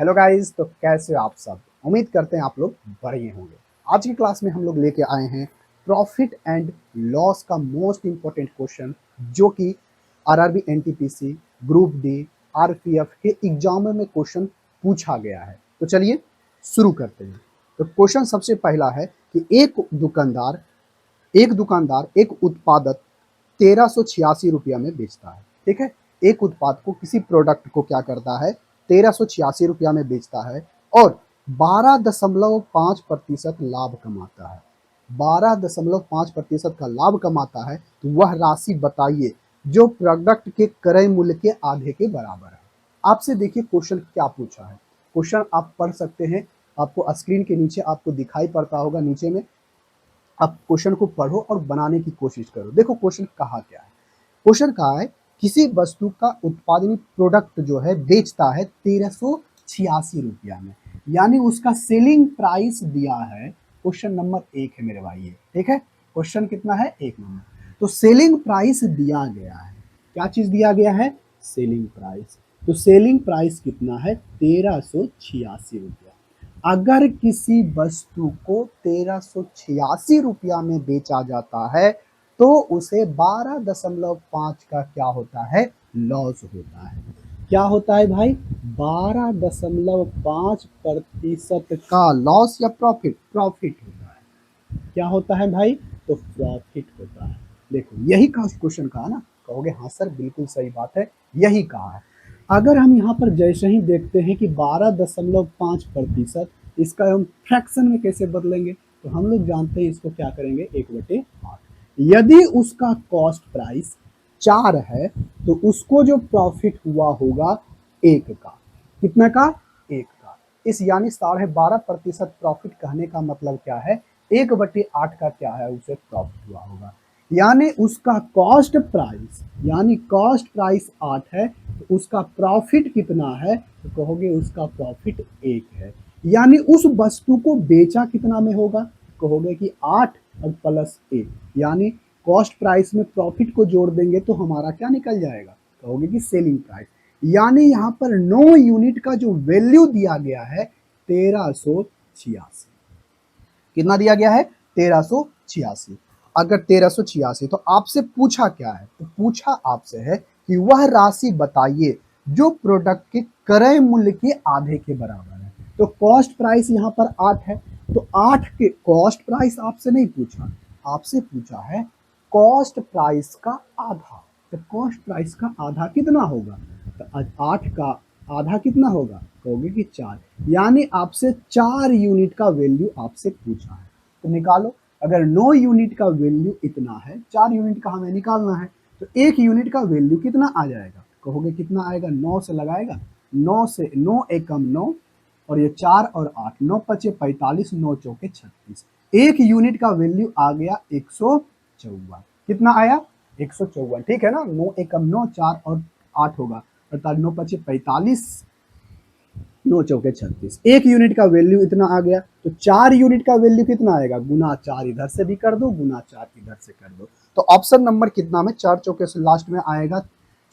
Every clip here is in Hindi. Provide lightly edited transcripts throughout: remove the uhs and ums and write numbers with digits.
हेलो गाइस, तो कैसे हो आप सब। उम्मीद करते हैं आप लोग बढ़िया होंगे। आज की क्लास में हम लोग लेके आए हैं प्रॉफिट एंड लॉस का मोस्ट इंपॉर्टेंट क्वेश्चन, जो कि RRB NTPC group D RPF के एग्जाम में क्वेश्चन पूछा गया है। तो चलिए शुरू करते हैं। तो क्वेश्चन सबसे पहला है कि एक दुकानदार एक उत्पादक 1386 रुपया में बेचता है। ठीक है, एक उत्पाद को, किसी प्रोडक्ट को क्या करता है, 1386 रुपया में बेचता है और 12.5% लाभ कमाता है। 12.5% का लाभ कमाता है। तो वह राशि बताइए जो प्रोडक्ट के क्रय मूल्य के आधे के बराबर है। आपसे देखिए क्वेश्चन क्या पूछा है। क्वेश्चन आप पढ़ सकते हैं, आपको स्क्रीन के नीचे आपको दिखाई पड़ता होगा नीचे में। आप क्वेश्चन को पढ़ो और बनाने की कोशिश करो। देखो क्वेश्चन कहा क्या है। क्वेश्चन कहा है किसी वस्तु का उत्पादन प्रोडक्ट जो है बेचता है 1386 रुपया में, यानी उसका सेलिंग प्राइस दिया है। क्वेश्चन नंबर 1 है मेरे भाई ये। ठीक है, क्वेश्चन कितना है, 1 नंबर। तो सेलिंग प्राइस दिया गया है। क्या चीज दिया गया है, सेलिंग प्राइस। तो सेलिंग प्राइस कितना है, 1386 रुपया। अगर किसी वस्तु को 1386 रुपया में बेचा जाता है तो उसे 12.5 का क्या होता है, लॉस होता है। क्या होता है भाई, 12.5% का लॉस या प्रॉफिट, प्रॉफिट होता है। क्या होता है भाई, तो प्रॉफिट होता है। देखो यही क्वेश्चन कहा ना, कहोगे हाँ सर बिल्कुल सही बात है, यही कहा है। अगर हम यहाँ पर जैसे ही देखते हैं कि 12.5%, इसका हम फ्रैक्शन में कैसे बदलेंगे, तो हम लोग जानते हैं इसको क्या करेंगे, 1/8। यदि उसका कॉस्ट प्राइस 4 है तो उसको जो प्रॉफिट हुआ होगा 1 का, कितना का, 1 का। इस यानी 12.5% प्रॉफिट कहने का मतलब क्या है, 1/8 का क्या है, उसे प्रॉफिट हुआ होगा। यानी उसका कॉस्ट प्राइस, यानी कॉस्ट प्राइस 8 है तो उसका प्रॉफिट कितना है, तो कहोगे उसका प्रॉफिट 1 है। यानी उस वस्तु को बेचा कितना में होगा, कहोगे कि 8 और प्लस 1, यानी कॉस्ट प्राइस में प्रॉफिट को जोड़ देंगे तो हमारा क्या निकल जाएगा, कहोगे कि सेलिंग प्राइस। यानी यहाँ पर 9 यूनिट का जो वैल्यू दिया गया है 1386, कितना दिया गया है, 1386। अगर 1386, तो आपसे पूछा क्या है, तो पूछा आपसे है कि वह राशि बताइए जो प्रोडक्ट के क्रय मूल्य के आधे के बराबर है। तो कॉस्ट प्राइस यहाँ पर 8 है, तो 8 के कॉस्ट प्राइस आपसे नहीं पूछा, आपसे पूछा है कॉस्ट प्राइस का आधा। तो कॉस्ट प्राइस का आधा कितना होगा, तो 8 का आधा कितना होगा, कहोगे कि 4। यानी आपसे 4 यूनिट का वैल्यू आपसे पूछा है। तो निकालो, अगर 9 यूनिट का वैल्यू इतना है, 4 यूनिट का हमें निकालना है, तो 1 यूनिट का वैल्यू कितना आ जाएगा, कहोगे कितना आएगा, 9 से लगाएगा, 9 से 9 एकम 9 और ये 4 और 8, 9 पचे 45, 9 चौके 36। 1 यूनिट का वैल्यू आ गया 154। कितना आया, 154। ठीक है ना, 9 एकम 9, 4 और 8 होगा 48, 9 पचे 45, 9 चौके 36। 1 यूनिट का वैल्यू इतना आ गया, तो 4 यूनिट का वैल्यू कितना आएगा, गुना 4 इधर से भी कर दो, गुना 4 इधर से कर दो। तो ऑप्शन नंबर कितना में, 4 चौके से लास्ट में आएगा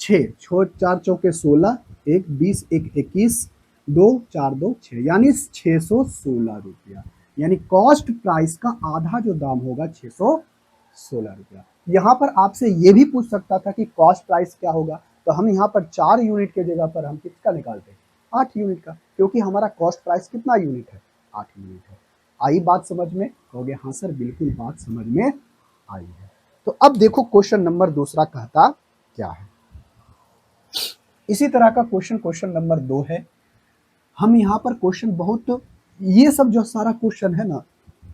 6, 4 चौके 16, 1 20, 1 21, 2 4 2 6, यानी 616 रुपया। यानी कॉस्ट प्राइस का आधा जो दाम होगा 616 रुपया। यहाँ पर आपसे ये भी पूछ सकता था कि कॉस्ट प्राइस क्या होगा, तो हम यहाँ पर 4 यूनिट के जगह पर हम किसका निकालते हैं, 8 यूनिट का, क्योंकि हमारा कॉस्ट प्राइस कितना यूनिट है, 8 यूनिट है। आई बात समझ में, कहोगे हाँ सर बिल्कुल बात समझ में आई है। तो अब देखो क्वेश्चन नंबर दूसरा कहता क्या है। इसी तरह का क्वेश्चन नंबर 2 है। हम यहाँ पर क्वेश्चन बहुत, ये सब जो सारा क्वेश्चन है ना,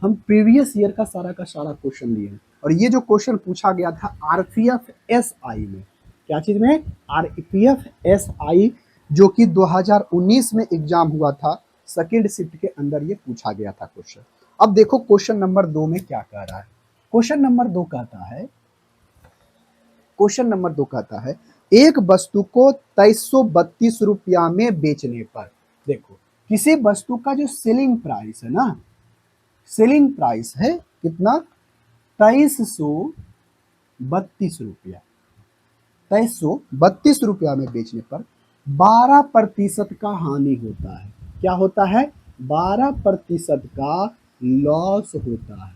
हम प्रीवियस ईयर का सारा क्वेश्चन लिए हैं। और ये जो क्वेश्चन पूछा गया था आरपीएफ एसआई में, क्या चीज में, आरपीएफ एसआई, जो कि 2019 में एग्जाम हुआ था, सेकेंड शिफ्ट के अंदर ये पूछा गया था क्वेश्चन। अब देखो क्वेश्चन नंबर 2 में क्या कह रहा है। क्वेश्चन नंबर 2 कहता है, क्वेश्चन नंबर 2 कहता है एक वस्तु को 2332 रुपया में बेचने पर, देखो किसी वस्तु का जो सेलिंग प्राइस है ना, सेलिंग प्राइस है कितना, 2332 रुपया, 2332 रुपया में बेचने पर 12% का हानि होता है। क्या होता है, 12% का लॉस होता है।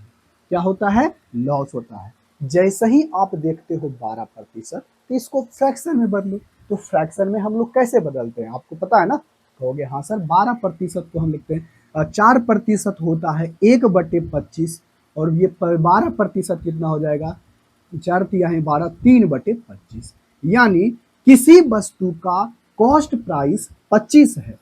क्या होता है, लॉस होता है। जैसे ही आप देखते हो 12%, तो इसको फ्रैक्शन में बदलो। तो फ्रैक्शन में हम लोग कैसे बदलते हैं, आपको पता है ना। कहोगे हाँ सर, 12% को हम लिखते हैं 4% होता है 1/25, और ये 12% कितना हो जाएगा, 4 तिया है 12, 3/25। यानी किसी वस्तु का कॉस्ट प्राइस 25 है,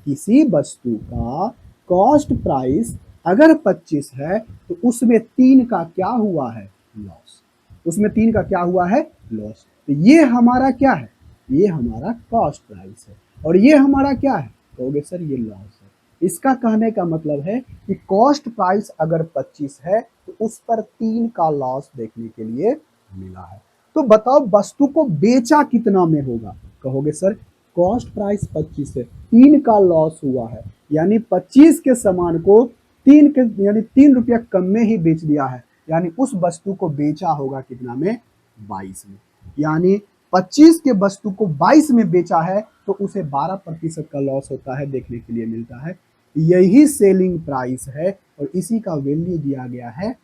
किसी वस्तु का कॉस्ट प्राइस अगर 25 है, तो उसमें 3 का क्या हुआ है, लॉस। उसमें 3 का क्या हुआ है, लॉस। तो ये हमारा क्या है, ये हमारा कॉस्ट प्राइस है, और ये हमारा क्या है, कहोगे सर ये लॉस है। इसका कहने का मतलब है कि कॉस्ट प्राइस अगर 25 है, तो उस पर 3 का लॉस देखने के लिए मिला है। तो बताओ वस्तु को बेचा कितना में होगा, कहोगे सर कॉस्ट प्राइस 25 है, 3 का लॉस हुआ है, यानी 25 के सामान को 3 के यानी 3 रुपया कम में ही बेच दिया है, यानी उस वस्तु को बेचा होगा कितना में, 22 में। यानी 25 के वस्तु को 22 में बेचा है, तो उसे 12% का लॉस होता है, देखने के लिए मिलता है। यही सेलिंग प्राइस है, और इसी का वैल्यू दिया गया है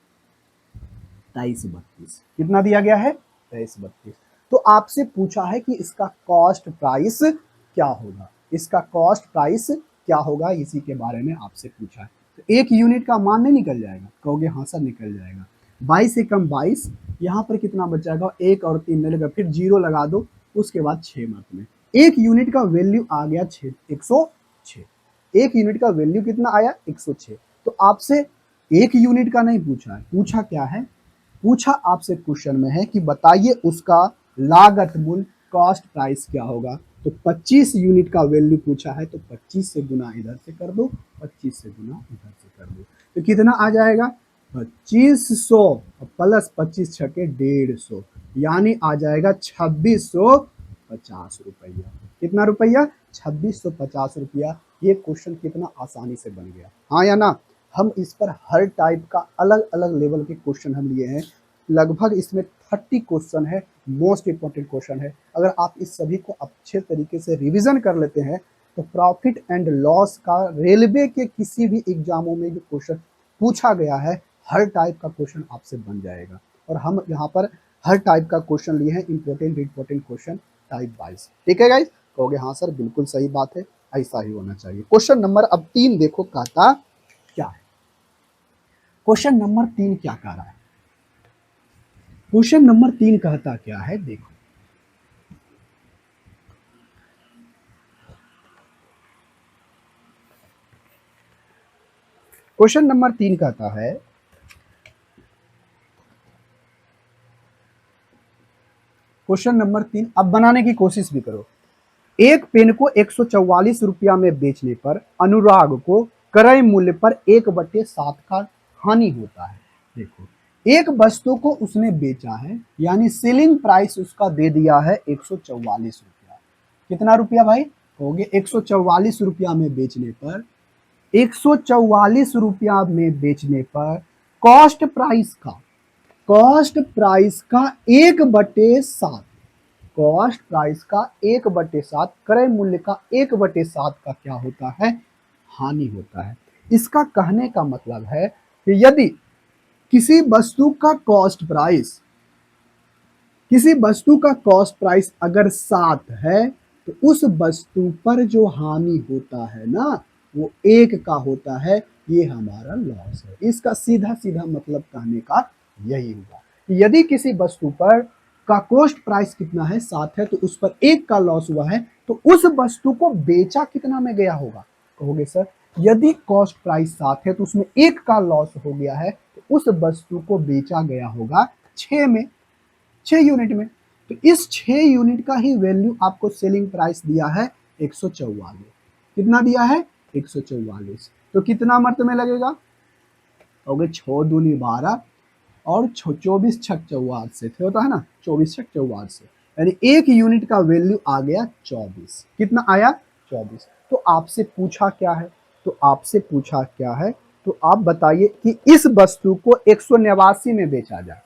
2332। कितना दिया गया है, 2332। तो आपसे पूछा है कि इसका कॉस्ट प्राइस क्या होगा, इसका कॉस्ट प्राइस क्या होगा, इसी के बारे में आपसे पूछा है। तो 1 यूनिट का मान नहीं निकल जाएगा, कहोगे हाँ सर निकल जाएगा। 22 से कम 22, यहाँ पर कितना बच जाएगा, 1 और 3 मिलेगा, फिर 0 लगा दो, उसके बाद 6 मत में। 1 यूनिट का वैल्यू आ गया 106। 1 यूनिट का वैल्यू कितना आया, 106। तो आपसे 1 यूनिट का नहीं पूछा है, पूछा क्या है, पूछा आपसे क्वेश्चन में है कि बताइए उसका लागत मूल्य, कॉस्ट प्राइस क्या होगा। तो 25 यूनिट का वैल्यू पूछा है, तो 25 से गुना इधर से कर दो, 25 से गुना इधर से कर दो, तो कितना आ जाएगा, 2500 प्लस 25 छके 150, यानी आ जाएगा 2650 रुपया। कितना रुपया, 2650 रुपया। ये क्वेश्चन कितना आसानी से बन गया, हाँ या ना। हम इस पर हर टाइप का अलग अलग लेवल के क्वेश्चन हम लिए हैं, लगभग इसमें 30 क्वेश्चन है, मोस्ट इंपॉर्टेंट क्वेश्चन है। अगर आप इस सभी को अच्छे तरीके से रिवीजन कर लेते हैं, तो प्रॉफिट एंड लॉस का रेलवे के किसी भी एग्जामों में जो क्वेश्चन पूछा गया है, हर टाइप का क्वेश्चन आपसे बन जाएगा। और हम यहाँ पर हर टाइप का क्वेश्चन लिए हैं, इंपॉर्टेंट क्वेश्चन टाइप वाइज। ठीक है गाइस, कहोगे हाँ सर बिल्कुल सही बात है, ऐसा ही होना चाहिए। क्वेश्चन नंबर अब 3 देखो, कहता क्या है। क्वेश्चन नंबर 3 क्या कह रहा है, क्वेश्चन नंबर 3 कहता क्या है, देखो। क्वेश्चन नंबर 3 कहता है, क्वेश्चन नंबर 3 अब बनाने की कोशिश भी करो। एक पेन को 144 रुपया में बेचने पर अनुराग को क्रय मूल्य पर 1/7 का हानि होता है। देखो, एक वस्तु को उसने बेचा है, यानी सेलिंग प्राइस उसका दे दिया है 144 रुपया। कितना रुपया भाई, कहोगे 144 रुपया में बेचने पर, 144 रुपया में बेचने पर कॉस्ट प्राइस का, कॉस्ट प्राइस का 1/7, कॉस्ट प्राइस का 1/7, क्रय मूल्य का 1/7 का क्या होता है, हानि होता है। इसका कहने का मतलब है कि यदि किसी वस्तु का कॉस्ट प्राइस, किसी वस्तु का कॉस्ट प्राइस अगर 7 है, तो उस वस्तु पर जो हानि होता है ना, वो 1 का होता है, ये हमारा लॉस है। इसका सीधा सीधा मतलब कहने का यही हुआ। यदि किसी वस्तु पर का कॉस्ट प्राइस कितना है, 7 है, तो उस पर 1 का लॉस हुआ है, तो उस वस्तु को बेचा कितना में गया होगा, कहोगे सर यदि कॉस्ट प्राइस 7 है, तो उसमें 1 का लॉस हो गया है, तो उस वस्तु को बेचा गया होगा 6 में, 6 यूनिट में। तो इस 6 यूनिट का ही वैल्यू आपको सेलिंग प्राइस दिया है 144। कितना दिया है, 144। तो कितना मर्त में लगेगा, कहोगे 6 दूनी 12 और 24 छक 44 से थे, होता है ना, 24 छक 44 से, यानी 1 यूनिट का वैल्यू आ गया 24। कितना आया, 24। तो आपसे पूछा क्या है, तो आपसे पूछा क्या है, तो आप बताइए कि इस वस्तु को 189 में बेचा जाए।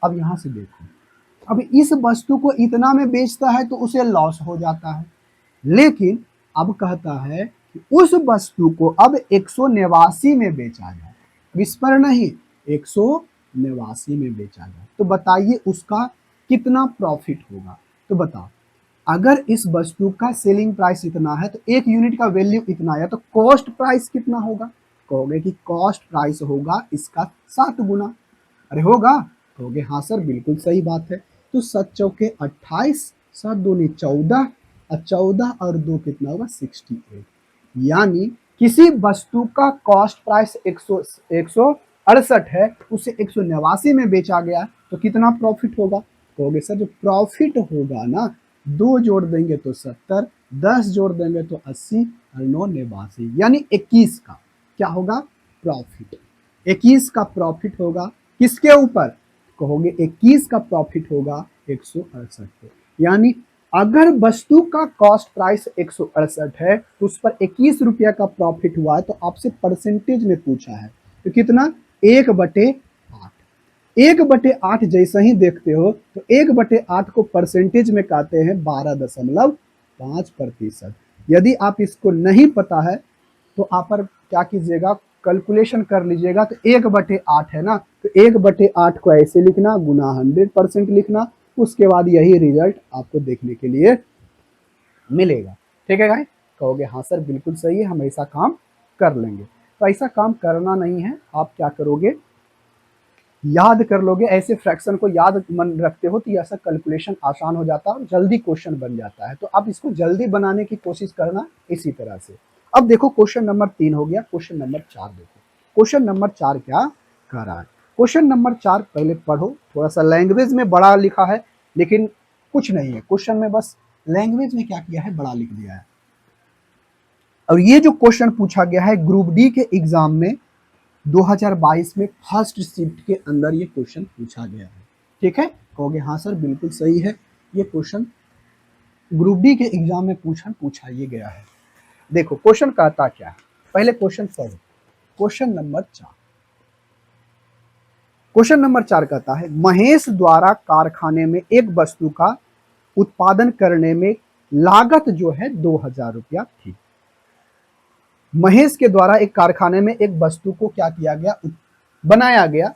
अब यहां से देखो, अब इस वस्तु को इतना में बेचता है तो उसे लॉस हो जाता है, लेकिन अब कहता है उस वस्तु को अब 189 में बेचा जाए, इस पर नहीं, 189 में बेचा जाए, तो बताइए उसका कितना प्रॉफिट होगा। तो बताओ, अगर इस वस्तु का सेलिंग प्राइस इतना है तो एक यूनिट का वैल्यू इतना है, तो कॉस्ट प्राइस कितना होगा। कहोगे कि कॉस्ट प्राइस होगा इसका 7 गुना। अरे होगा, कहोगे हाँ सर बिल्कुल सही बात है। तो 7 चौके 28, 7 दूनी 14, और 14 और 2 कितना होगा 68। यानी किसी वस्तु का कॉस्ट प्राइस 168 है, उसे 189 में बेचा गया, तो कितना प्रॉफिट होगा। कहोगे सर जो प्रॉफिट होगा ना, 2 जोड़ देंगे तो 70, 10 जोड़ देंगे तो 80, और 9 89, यानी 21 का क्या होगा प्रॉफिट। 21 का प्रॉफिट होगा किसके ऊपर, कहोगे 21 का प्रॉफिट होगा 168 पे। यानी अगर वस्तु का कॉस्ट प्राइस 168 है तो उस पर 21 रुपया का प्रॉफिट हुआ है, तो आपसे परसेंटेज में पूछा है, तो कितना 1/8। 1/8 जैसा ही देखते हो तो 1/8 को परसेंटेज में कहते हैं 12.5%। यदि आप इसको नहीं पता है तो आप पर क्या कीजिएगा, कैलकुलेशन कर लीजिएगा। तो 1/8 है ना, तो 1/8 को ऐसे लिखना, गुना 100% लिखना, उसके बाद यही रिजल्ट आपको देखने के लिए मिलेगा। ठीक है गाइस, कहोगे हाँ सर बिल्कुल सही है, हम ऐसा काम कर लेंगे। तो ऐसा काम करना नहीं है, आप क्या करोगे, याद कर लोगे। ऐसे फ्रैक्शन को याद मन रखते हो तो ये ऐसा कैलकुलेशन आसान हो जाता है और जल्दी क्वेश्चन बन जाता है। तो आप इसको जल्दी बनाने की कोशिश करना इसी तरह से। अब देखो क्वेश्चन नंबर 3 हो गया, क्वेश्चन नंबर 4 देखो। क्वेश्चन नंबर 4 क्या कर रहा है। क्वेश्चन नंबर 4 पहले पढ़ो, थोड़ा सा लैंग्वेज में बड़ा लिखा है, लेकिन कुछ नहीं है क्वेश्चन में, बस लैंग्वेज में क्या किया है, बड़ा लिख दिया है। और ये जो क्वेश्चन पूछा गया है ग्रुप डी के एग्जाम में 2022 में फर्स्ट शिफ्ट के अंदर ये क्वेश्चन पूछा गया है। ठीक है, कहोगे हाँ सर बिल्कुल सही है, ये क्वेश्चन ग्रुप डी के एग्जाम में पूछा ये गया है। देखो क्वेश्चन कहता क्या है, पहले क्वेश्चन पढ़ो। क्वेश्चन नंबर 4, क्वेश्चन नंबर 4 कहता है महेश द्वारा कारखाने में एक वस्तु का उत्पादन करने में लागत जो है 2000 रुपया थी। महेश के द्वारा एक कारखाने में एक वस्तु को क्या किया गया, बनाया गया।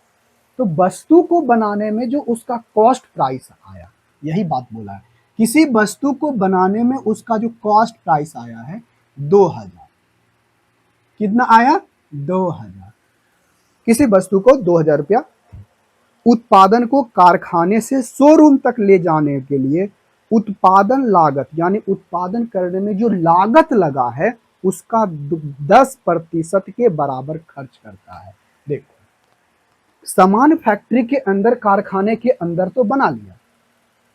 तो वस्तु को बनाने में जो उसका कॉस्ट प्राइस आया, यही बात बोला है, किसी वस्तु को बनाने में उसका जो कॉस्ट प्राइस आया है 2000। कितना आया 2000, किसी वस्तु को 2000 रुपया। उत्पादन को कारखाने से शोरूम तक ले जाने के लिए उत्पादन लागत, यानी उत्पादन करने में जो लागत लगा है उसका 10% के बराबर खर्च करता है। देखो सामान फैक्ट्री के अंदर, कारखाने के अंदर तो बना लिया,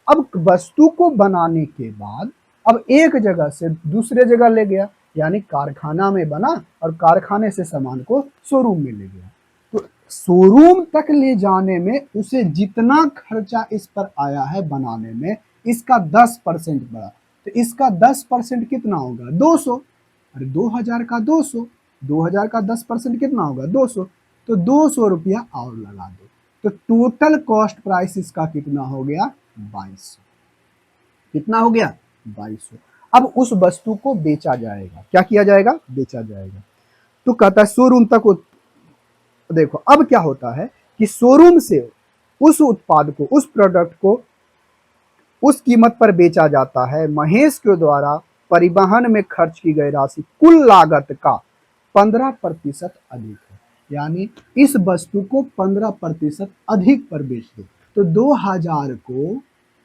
अब वस्तु को बनाने के बाद अब एक जगह से दूसरे जगह ले गया, यानी कारखाना में बना और कारखाने से सामान को शोरूम में ले गया। तो शोरूम तक ले जाने में उसे जितना खर्चा इस पर आया है बनाने में, इसका 10% बढ़ा, तो इसका 10% कितना होगा 200। अरे 2000 का 200, 2000 का 10% कितना होगा 200, तो 200 रुपया और लगा दो, तो टोटल कॉस्ट प्राइस इसका कितना हो गया 2200। कितना हो गया 2200। अब उस वस्तु को बेचा जाएगा, क्या किया जाएगा, बेचा जाएगा। तो कहता है शोरूम तक देखो अब क्या होता है कि शोरूम से उस उत्पाद को, उस प्रोडक्ट को उस कीमत पर बेचा जाता है। महेश के द्वारा परिवहन में खर्च की गई राशि कुल लागत का 15% अधिक है, यानी इस वस्तु को 15% अधिक पर बेच दो। तो 2000 को,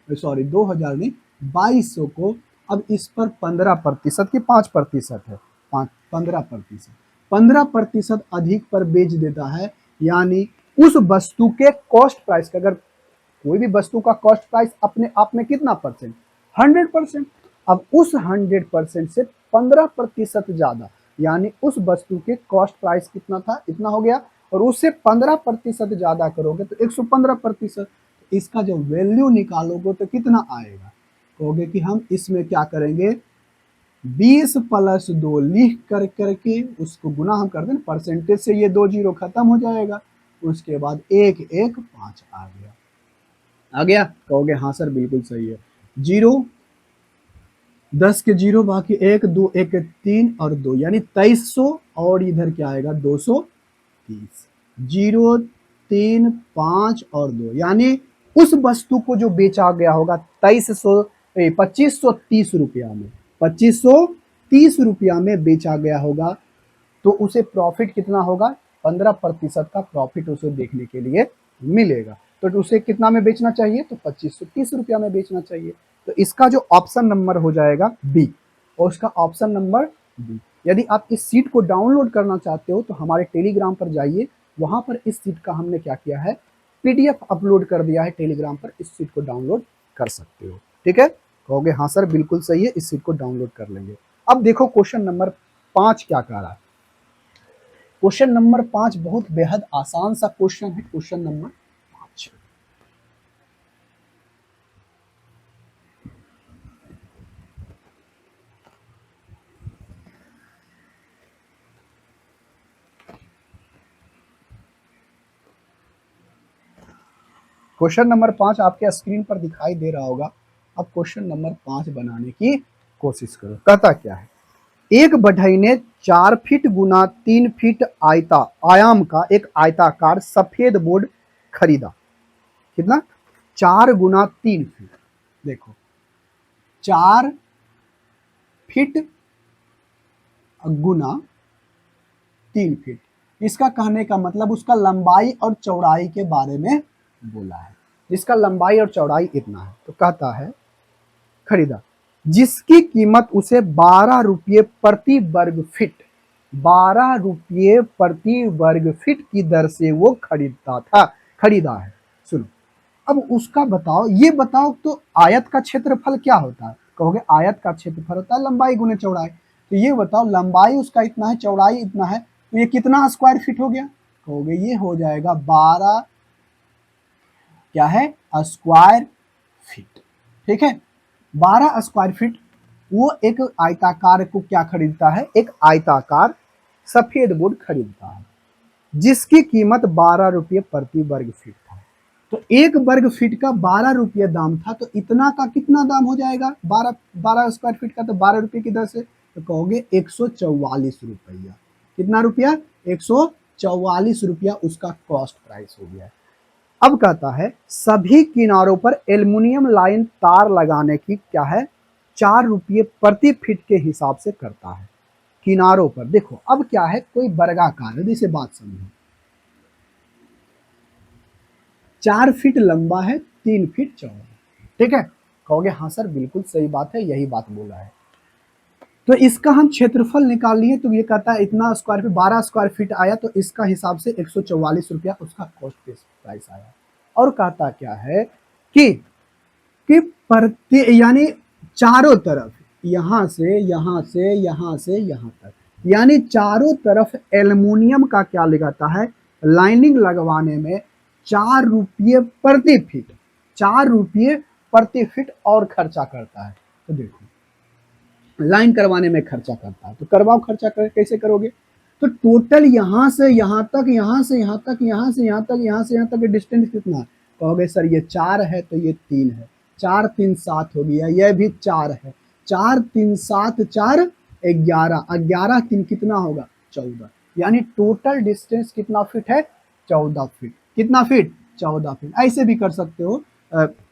सॉरी 2000 नहीं 2200 को, अब इस पर 15% की 5% है, 15%, 15% अधिक पर बेच देता है। यानी उस वस्तु के कॉस्ट प्राइस का, अगर कोई भी वस्तु का कॉस्ट प्राइस अपने आप में कितना परसेंट, 100%। अब उस 100% से 15% ज्यादा, यानी उस वस्तु के कॉस्ट प्राइस कितना था, इतना हो गया, और उससे 15% ज्यादा करोगे तो 115%। इसका जो वैल्यू निकालोगे तो कितना आएगा, कहोगे कि हम इसमें क्या करेंगे 20 + 2 लिख कर करके उसको गुना हम कर दें, परसेंटेज से ये 2 जीरो खत्म हो जाएगा, उसके बाद 1 1 5 आ गया, आ गया, कहोगे हाँ सर बिल्कुल सही है। 0 10 के जीरो, बाकी एक, दो एक, तीन और दो, यानी 2300, और इधर क्या आएगा 230, जीरो, तीन, पांच और दो, यानी उस वस्तु को जो बेचा गया होगा 2530 रुपया में, 2530 रुपया में बेचा गया होगा, तो उसे प्रॉफिट कितना होगा, 15% का प्रॉफिट उसे देखने के लिए मिलेगा। तो उसे कितना में बेचना चाहिए, तो 2530 रुपया में बेचना चाहिए। तो इसका जो ऑप्शन नंबर हो जाएगा बी, और उसका ऑप्शन नंबर बी। यदि आप इस सीट को डाउनलोड करना चाहते हो तो हमारे टेलीग्राम पर जाइए, वहां पर इस सीट का हमने क्या किया है, पीडीएफ अपलोड कर दिया है टेलीग्राम पर, इस सीट को डाउनलोड कर सकते हो। ठीक है, कहोगे हाँ सर बिल्कुल सही है, इस सीट को डाउनलोड कर लेंगे। अब देखो क्वेश्चन नंबर 5 क्या कह रहा है। क्वेश्चन नंबर 5 बहुत बेहद आसान सा क्वेश्चन है, क्वेश्चन नंबर 5। क्वेश्चन नंबर 5 आपके स्क्रीन पर दिखाई दे रहा होगा। अब क्वेश्चन नंबर 5 बनाने की कोशिश करो। कहता क्या है, एक बढ़ई ने 4 फीट गुना 3 फीट आयाम का एक आयताकार सफेद बोर्ड खरीदा। कितना, 4 गुना 3 फीट, देखो 4 फीट गुना 3 फीट, इसका कहने का मतलब उसका लंबाई और चौड़ाई के बारे में बोला है, जिसका लंबाई और चौड़ाई इतना है। तो कहता है खरीदा, जिसकी कीमत उसे 12 रुपये प्रति वर्ग फीट, 12 रुपये प्रति वर्ग फीट की दर से वो खरीदा है। सुनो, अब उसका बताओ, ये बताओ तो आयत का क्षेत्रफल क्या होता है, कहोगे आयत का क्षेत्रफल होता है लंबाई गुने चौड़ाई। तो ये बताओ लंबाई उसका इतना है, चौड़ाई इतना है, तो ये कितना स्क्वायर फीट हो गया, कहोगे ये हो जाएगा 12 क्या है स्क्वायर फीट। ठीक है, 12 स्क्वायर फीट। वो एक आयताकार को क्या खरीदता है, एक आयताकार सफेद बोर्ड खरीदता है, जिसकी कीमत 12 रुपये प्रति वर्ग फीट था। तो एक वर्ग फीट का 12 रुपये दाम था, तो इतना का कितना दाम हो जाएगा, 12 स्क्वायर फीट का तो 12 रुपये की दर से, तो कहोगे 144 रुपया। कितना रुपया, 144 रुपया उसका कॉस्ट प्राइस हो गया। अब कहता है सभी किनारों पर एल्युमिनियम लाइन तार लगाने की क्या है, 4 रुपये प्रति फीट के हिसाब से करता है। किनारों पर देखो, अब क्या है, कोई वर्गाकार है, जैसे बात समझो, 4 फीट लंबा है, 3 फीट चौड़ा। ठीक है, कहोगे हाँ सर बिल्कुल सही बात है, यही बात बोला है। तो इसका हम क्षेत्रफल निकाल लिए, तो ये कहता है इतना स्क्वायर फीट, 12 स्क्वायर फीट आया, तो इसका हिसाब से 144 रुपया उसका कॉस्ट प्राइस आया। और कहता क्या है कि प्रति यानी चारों तरफ, यहां से यहां से यहां से यहां तक, यानी चारों तरफ एल्युमिनियम का क्या लगाता है, लाइनिंग लगवाने में 4 रुपये प्रति फीट, 4 रुपये प्रति फीट और खर्चा करता है। तो देखो लाइन करवाने में खर्चा करता है, तो करवाओ खर्चा कैसे करोगे, तो टोटल यहां से यहां तक, यहां से यहां तक, यहां से यहां तक, यहां से यहां तक डिस्टेंस कितना है, कहोगे सर ये 4 है तो ये 3 है, 4 3 7 हो गया, यह भी 4 है, 4 3 7 4 11, 11 3 कितना होगा 14, यानी टोटल डिस्टेंस कितना फीट है, 14 फीट। कितना फीट, 14 फीट। ऐसे भी कर सकते हो,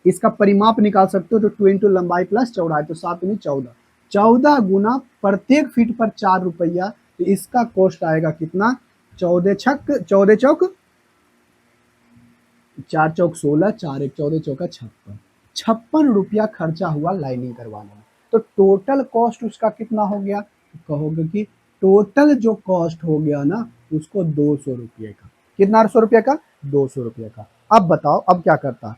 इसका परिमाप निकाल सकते हो, तो 2 इंटू लंबाई प्लस चौड़ाई, तो 7 में 14, 14 गुना प्रत्येक फीट पर 4 रुपया, तो इसका कॉस्ट आएगा कितना, 14 चौक 4 चौक 16, 4 1 14 चौका 56, 56 रुपया खर्चा हुआ लाइनिंग करवाने में। तो टोटल कॉस्ट उसका कितना हो गया, तो कहोगे कि टोटल जो कॉस्ट हो गया ना उसको 200 रुपये का, कितना 100 रुपये का, 200 रुपये का। अब बताओ अब क्या करता है,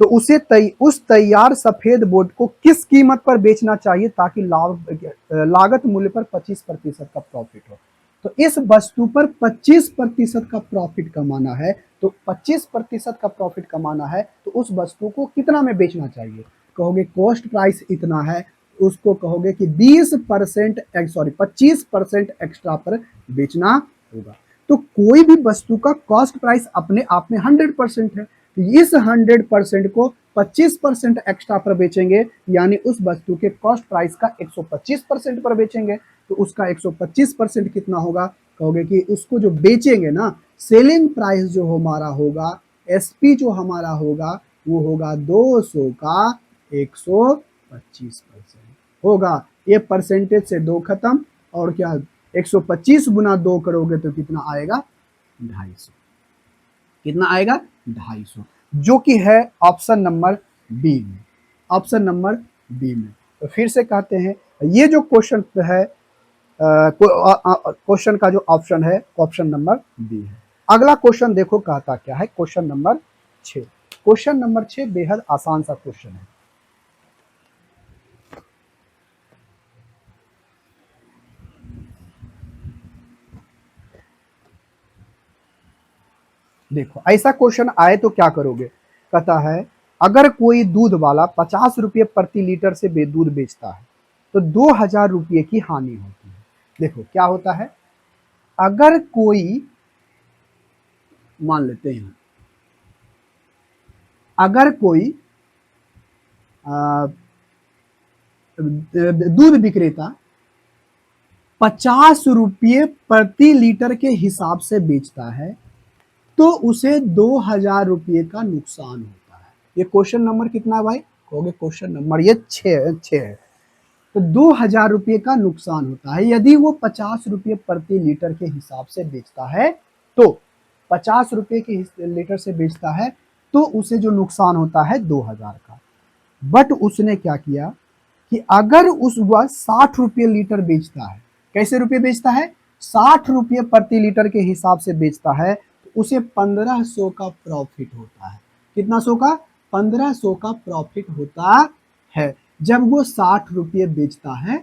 तो उसे उस तैयार सफेद बोर्ड को किस कीमत पर बेचना चाहिए ताकि लागत मूल्य पर 25% का प्रॉफिट हो। तो इस वस्तु पर 25% का प्रॉफिट कमाना है, तो 25% का प्रॉफिट कमाना है, तो उस वस्तु को कितना में बेचना चाहिए, कहोगे कॉस्ट प्राइस इतना है, उसको कहोगे कि 25% एक्स्ट्रा पर बेचना होगा। तो कोई भी वस्तु का कॉस्ट प्राइस अपने आप में 100% है, इस 100% को 125% एक्स्ट्रा पर बेचेंगे, यानी उस वस्तु के कॉस्ट प्राइस का 125% पर बेचेंगे, तो उसका 125% कितना होगा, कहोगे कि उसको जो बेचेंगे ना, सेलिंग प्राइस जो हमारा होगा, एसपी जो हमारा होगा, वो होगा 200 का 125% होगा। ये परसेंटेज से 2 खत्म, और क्या 125 गुना 2 करोगे तो कितना आएगा, 250। कितना आएगा, 250, जो कि है ऑप्शन नंबर बी में, ऑप्शन नंबर बी में। तो फिर से कहते हैं, ये जो क्वेश्चन है, क्वेश्चन का जो ऑप्शन है, ऑप्शन नंबर बी है। अगला क्वेश्चन देखो कहता क्या है, क्वेश्चन नंबर 6। क्वेश्चन नंबर 6 बेहद आसान सा क्वेश्चन है। देखो ऐसा क्वेश्चन आए तो क्या करोगे, कहता है अगर कोई दूध वाला 50 रुपये प्रति लीटर से दूध बेचता है तो 2000 रुपये की हानि होती है। देखो क्या होता है, अगर कोई, मान लेते हैं अगर कोई दूध विक्रेता 50 रुपये प्रति लीटर के हिसाब से बेचता है तो उसे 2000 रुपये का नुकसान होता है। ये क्वेश्चन नंबर कितना है भाई, कहोगे क्वेश्चन नंबर ये 6 है। तो 2000 रुपये का नुकसान होता है यदि वो 50 रुपये प्रति लीटर के हिसाब से बेचता है, तो 50 रुपये के लीटर से बेचता है तो उसे जो नुकसान होता है 2000 का। बट उसने क्या किया कि अगर उस वह 60 रुपये लीटर बेचता है, कैसे रुपये बेचता है, 60 रुपये प्रति लीटर के हिसाब से बेचता है, तो उसे 1500 का प्रॉफिट होता है। कितना सौ का, 1500 का प्रॉफिट होता है जब वो 60 रुपये बेचता है।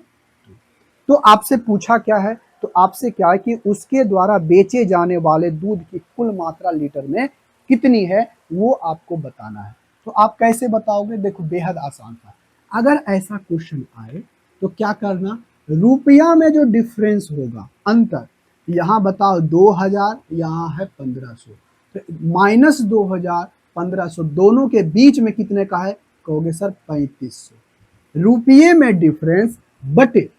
तो आपसे पूछा क्या है, तो आपसे क्या है कि उसके द्वारा बेचे जाने वाले दूध की कुल मात्रा लीटर में कितनी है वो आपको बताना है। तो आप कैसे बताओगे, देखो बेहद आसान था। अगर ऐसा क्वेश्चन आए तो क्या करना, रुपया में जो डिफरेंस होगा, अंतर, यहाँ बताओ 2000, यहाँ है 1500, तो माइनस 2000 1500 दोनों के बीच में कितने का है, कहोगे सर 3500। रुपये में डिफरेंस बटे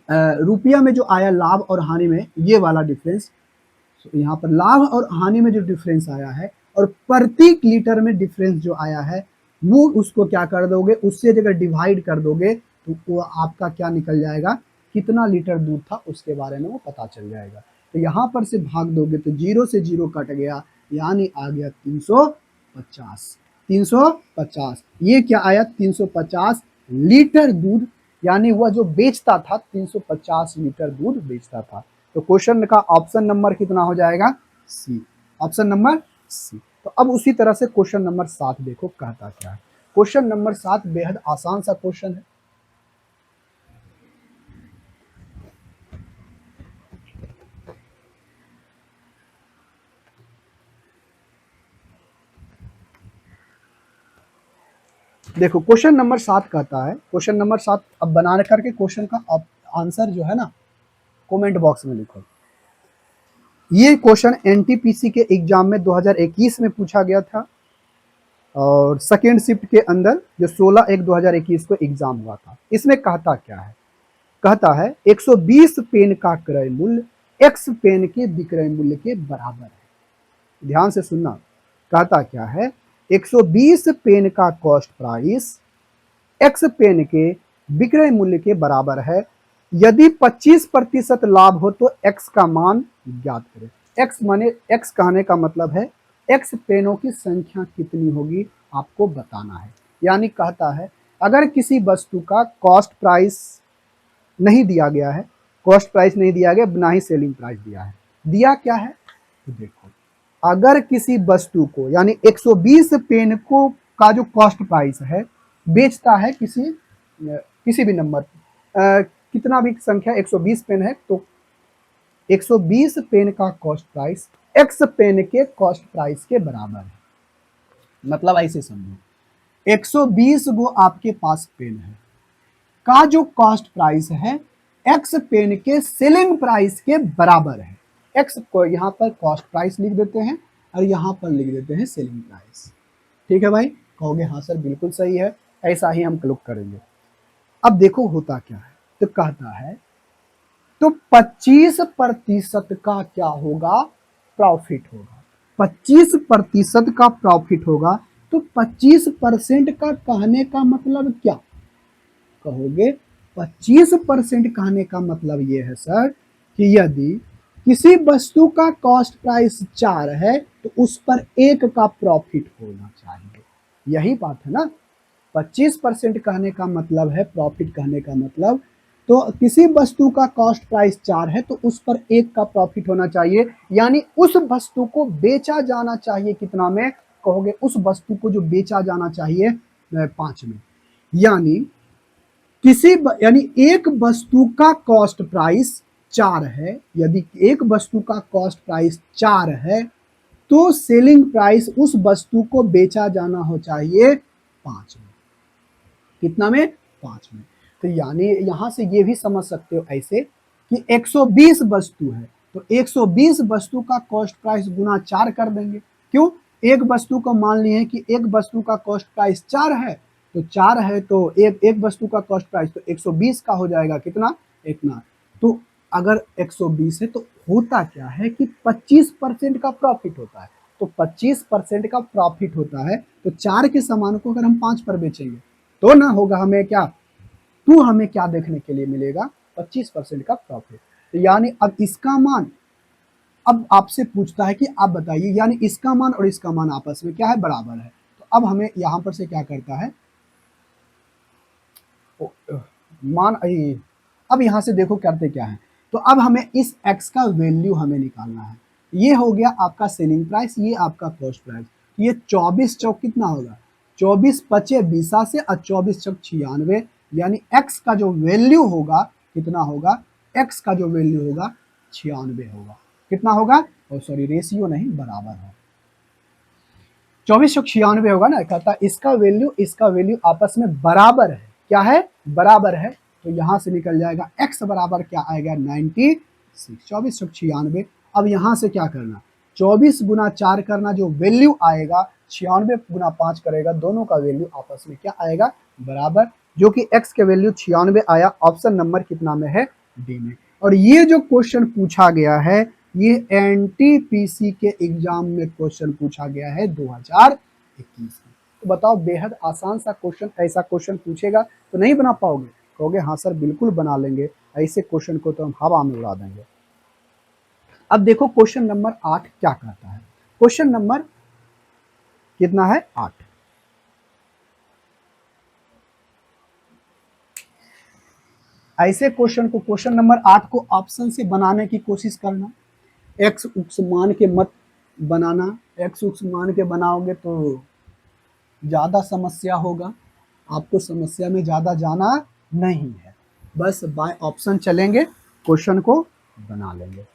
रुपया में जो आया लाभ और हानि में ये वाला डिफरेंस, तो यहाँ पर लाभ और हानि में जो डिफरेंस आया है और प्रति लीटर में डिफरेंस जो आया है, वो उसको क्या कर दोगे, उससे अगर डिवाइड कर दोगे तो वो आपका क्या निकल जाएगा, कितना लीटर दूध था उसके बारे में वो पता चल जाएगा। तो यहाँ पर से भाग दोगे तो 0 से 0 कट गया, यानी आ गया 350। 350 ये क्या आया, 350 लीटर दूध, यानी वह जो बेचता था 350 लीटर दूध बेचता था। तो क्वेश्चन का ऑप्शन नंबर कितना हो जाएगा, सी, ऑप्शन नंबर सी। तो अब उसी तरह से क्वेश्चन नंबर 7 देखो कहता क्या है। क्वेश्चन नंबर 7 बेहद आसान सा क्वेश्चन है। देखो क्वेश्चन नंबर 7 कहता है, क्वेश्चन नंबर 7 अब बना करके क्वेश्चन का आंसर जो है ना कमेंट बॉक्स में लिखो। ये क्वेश्चन एनटीपीसी के एग्जाम में 2021 में पूछा गया था और सेकेंड शिफ्ट के अंदर जो 16/1/2021 को एग्जाम हुआ था। इसमें कहता क्या है, कहता है 120 पेन का क्रय मूल्य एक्स पेन के विक्रय मूल्य के बराबर है। ध्यान से सुनना, कहता क्या है, 120 पेन का कॉस्ट प्राइस एक्स पेन के विक्रय मूल्य के बराबर है। यदि 25% लाभ हो तो एक्स का मान ज्ञात करें। एक्स माने, एक्स कहने का मतलब है एक्स पेनों की संख्या कितनी होगी आपको बताना है। यानी कहता है अगर किसी वस्तु का कॉस्ट प्राइस नहीं दिया गया है, कॉस्ट प्राइस नहीं दिया गया, ना ही सेलिंग प्राइस दिया है, दिया क्या है, तो देखो अगर किसी वस्तु को यानी 120 पेन को का जो कॉस्ट प्राइस है बेचता है किसी भी नंबर, कितना भी संख्या 120 पेन है, तो 120 पेन का कॉस्ट प्राइस एक्स पेन के कॉस्ट प्राइस के बराबर है। मतलब ऐसे समझो 120 वो आपके पास पेन है का जो कॉस्ट प्राइस है एक्स पेन के सेलिंग प्राइस के बराबर है। एक्स को यहाँ पर कॉस्ट प्राइस लिख देते हैं और यहाँ पर लिख देते हैं सेलिंग प्राइस। ठीक है भाई, कहोगे हाँ सर बिल्कुल सही है, ऐसा ही हम क्लिक करेंगे। अब देखो होता क्या है, तो कहता है तो 25% का क्या होगा, प्रॉफिट होगा। 25% का प्रॉफिट होगा, तो 25% का कहने का मतलब क्या, कहोगे 25% कहने का मतलब ये है सर कि यदि किसी वस्तु का कॉस्ट प्राइस 4 है तो उस पर 1 का प्रॉफिट होना चाहिए, यही बात है ना। 25% कहने का मतलब है प्रॉफिट कहने का मतलब, तो किसी वस्तु का कॉस्ट प्राइस 4 है तो उस पर 1 का प्रॉफिट होना चाहिए, यानी उस वस्तु को बेचा जाना चाहिए कितना में, कहोगे उस वस्तु को जो बेचा जाना चाहिए 5 में। यानी यानी एक वस्तु का कॉस्ट प्राइस 4 है, यदि एक वस्तु का कॉस्ट प्राइस 4 है तो सेलिंग प्राइस उस वस्तु को बेचा जाना हो चाहिए 5 में। कितना में, 5 में। तो यानी यहां से ये भी समझ सकते हो ऐसे कि 120 वस्तु है तो 120 वस्तु का कॉस्ट प्राइस गुना 4 कर देंगे। क्यों, एक वस्तु को मान लिए कि एक वस्तु का कॉस्ट प्राइस 4 है, तो 4 है तो एक वस्तु का कॉस्ट प्राइस तो 120 का हो जाएगा, कितना, इतना। तो अगर 120 है तो होता क्या है कि 25% का प्रॉफिट होता है, तो 25% का प्रॉफिट होता है, तो 4 के सामान को अगर हम 5 पर बेचेंगे तो ना होगा हमें क्या, तो हमें क्या देखने के लिए मिलेगा, 25% का प्रॉफिट। तो यानी अब इसका मान, अब आपसे पूछता है कि आप बताइए, यानी इसका मान और इसका मान आपस में क्या है, बराबर है। तो अब हमें यहां पर से क्या करता है, मान अब यहां से देखो करते क्या है, तो अब हमें इस x का वैल्यू हमें निकालना है। ये हो गया आपका सेलिंग प्राइस, ये आपका कॉस्ट प्राइस। ये 24 चौक कितना होगा, 24 पचे 20 से और 24 चौक 96, यानी x का जो वैल्यू होगा कितना होगा, x का जो वैल्यू होगा 96 होगा। कितना होगा, और सॉरी रेशियो नहीं, बराबर है, 2496 होगा ना। कहता इसका वैल्यू आपस में बराबर है, क्या है, बराबर है। तो यहां से निकल जाएगा x बराबर क्या आएगा, 96, 2496। अब यहां से क्या करना, 24 गुना 4 करना, जो वैल्यू आएगा 96 गुना 5 करेगा, दोनों का वैल्यू आपस में क्या आएगा, बराबर, जो कि x के वैल्यू 96 आया। ऑप्शन नंबर कितना में है, डी में। और ये जो क्वेश्चन पूछा गया है ये एनटीपीसी के एग्जाम में क्वेश्चन पूछा गया है 2021 में। तो बताओ बेहद आसान सा क्वेश्चन, ऐसा क्वेश्चन पूछेगा तो नहीं बना पाओगे, कहोगे हाँ सर बिल्कुल बना लेंगे, ऐसे क्वेश्चन को तो हम हवा में उड़ा देंगे। अब देखो क्वेश्चन नंबर 8 क्या कहता है, क्वेश्चन नंबर कितना है, 8। ऐसे क्वेश्चन को, क्वेश्चन नंबर 8 को ऑप्शन से बनाने की कोशिश करना, एक्स उक्स मान के मत बनाना, एक्स उक्स मान के बनाओगे तो ज़्यादा समस्या होगा, आपको समस्या में ज़्यादा जाना नहीं है, बस बाय ऑप्शन चलेंगे, क्वेश्चन को बना लेंगे।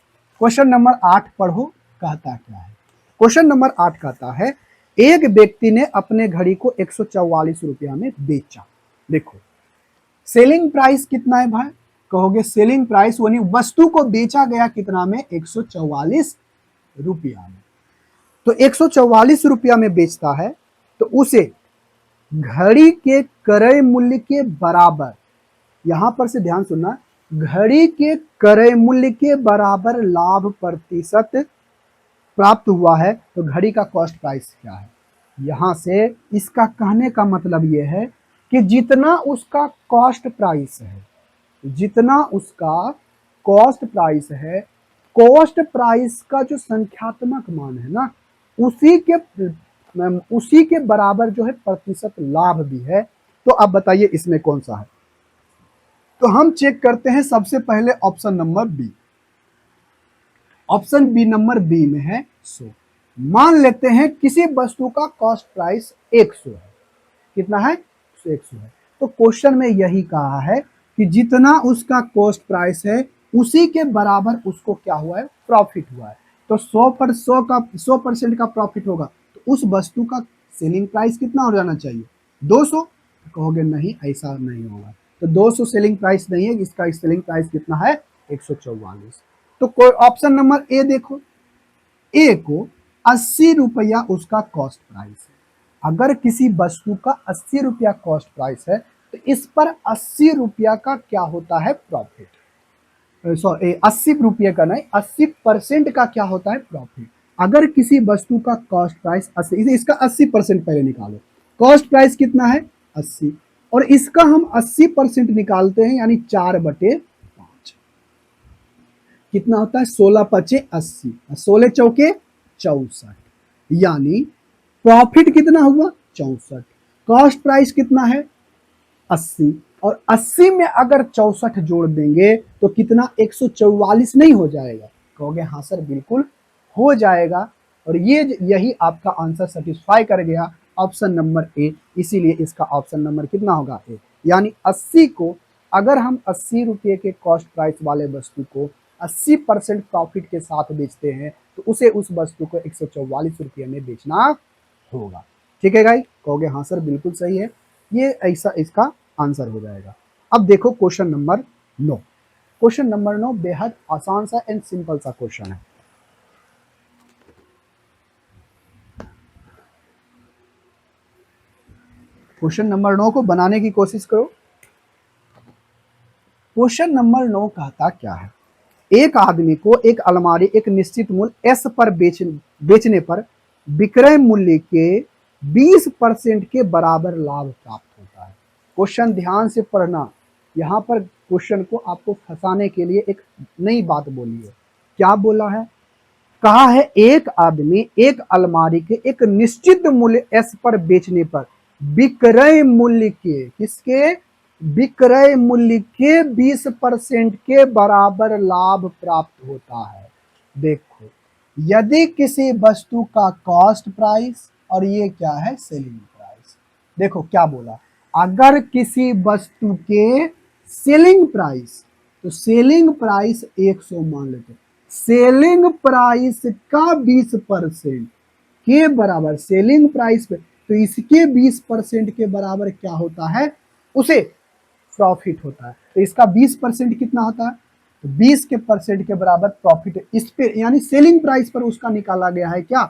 क्वेश्चन नंबर 8 पढ़ो, कहता क्या है। क्वेश्चन नंबर 8 कहता है एक व्यक्ति ने अपने घड़ी को 144 रुपया में बेचा। देखो सेलिंग प्राइस कितना है भाई, कहोगे सेलिंग प्राइस यानी वस्तु को बेचा गया कितना में, 144 रुपया में। तो 144 रुपया में बेचता है तो उसे घड़ी के क्रय मूल्य के बराबर, यहां पर से ध्यान सुनना, घड़ी के क्रय मूल्य के बराबर लाभ प्रतिशत प्राप्त हुआ है, तो घड़ी का कॉस्ट प्राइस क्या है। यहां से इसका कहने का मतलब यह है कि जितना उसका कॉस्ट प्राइस है, जितना उसका कॉस्ट प्राइस है, कॉस्ट प्राइस का जो संख्यात्मक मान है ना, उसी के बराबर जो है प्रतिशत लाभ भी है। तो आप बताइए इसमें कौन सा है, तो हम चेक करते हैं सबसे पहले option number B. Option B number B में है 100। मान लेते हैं किसी वस्तु का कॉस्ट प्राइस 100 है, कितना है, 100 है। तो क्वेश्चन में यही कहा है कि जितना उसका कॉस्ट प्राइस है उसी के बराबर उसको क्या हुआ है, प्रॉफिट हुआ है। तो 100% का प्रॉफिट होगा, तो उस वस्तु का सेलिंग प्राइस कितना हो जाना चाहिए, 200। कहोगे नहीं ऐसा नहीं होगा, तो 200 सेलिंग प्राइस नहीं है, इसका सेलिंग प्राइस कितना है, 144। तो कोई ऑप्शन नंबर ए देखो, ए को 80 रुपया उसका कॉस्ट प्राइस है, अगर किसी वस्तु का 80 रुपया कॉस्ट प्राइस है तो इस पर 80 रुपया का क्या होता है प्रॉफिट, 80 रुपये का नहीं, 80% का क्या होता है प्रॉफिट। अगर किसी वस्तु का कॉस्ट प्राइस 80, इसका 80% पहले निकालो। कॉस्ट प्राइस कितना है 80, और इसका हम 80% निकालते हैं, यानी 4/5 कितना होता है, 16×5 80, 16 चौके 64, यानी प्रॉफिट कितना हुआ 64। कॉस्ट प्राइस कितना है 80, और 80 में अगर 64 जोड़ देंगे तो कितना 144 नहीं हो जाएगा। कहोगे हाँ सर बिल्कुल हो जाएगा, और यही आपका आंसर सेटिस्फाई कर गया, ऑप्शन नंबर ए। इसीलिए इसका ऑप्शन नंबर कितना होगा ए, यानी 80 को अगर हम 80 रुपये के कॉस्ट प्राइस वाले वस्तु को 80% प्रॉफिट के साथ बेचते हैं तो उसे उस वस्तु को 144 रुपये में बेचना होगा। ठीक है गाइस, कहोगे हाँ सर बिल्कुल सही है, ये ऐसा इसका आंसर हो जाएगा। अब देखो क्वेश्चन नंबर 9। क्वेश्चन नंबर 9 बेहद आसान सा एंड सिंपल सा क्वेश्चन है। क्वेश्चन नंबर 9 को बनाने की कोशिश करो। क्वेश्चन नंबर 9 कहता क्या है, एक आदमी को एक अलमारी एक निश्चित मूल्य एस पर बेचने पर विक्रय मूल्य के 20% के बराबर लाभ प्राप्त होता है। क्वेश्चन ध्यान से पढ़ना, यहाँ पर क्वेश्चन को आपको फंसाने के लिए एक नई बात बोली है। क्या बोला है, कहा है एक आदमी एक अलमारी के एक निश्चित मूल्य एस पर बेचने पर विक्रय मूल्य के, किसके, विक्रय मूल्य के 20% के बराबर लाभ प्राप्त होता है। देखो, यदि किसी वस्तु का कॉस्ट प्राइस और ये क्या है सेलिंग प्राइस, देखो क्या बोला, अगर किसी वस्तु के सेलिंग प्राइस, तो सेलिंग प्राइस 100 मान लेते, सेलिंग प्राइस का 20% के बराबर, सेलिंग प्राइस पे तो इसके 20% के बराबर क्या होता है, उसे प्रॉफिट होता है। तो इसका 20% कितना होता है, तो 20% के बराबर प्रॉफिट इस पे, यानी सेलिंग प्राइस पर उसका निकाला गया है क्या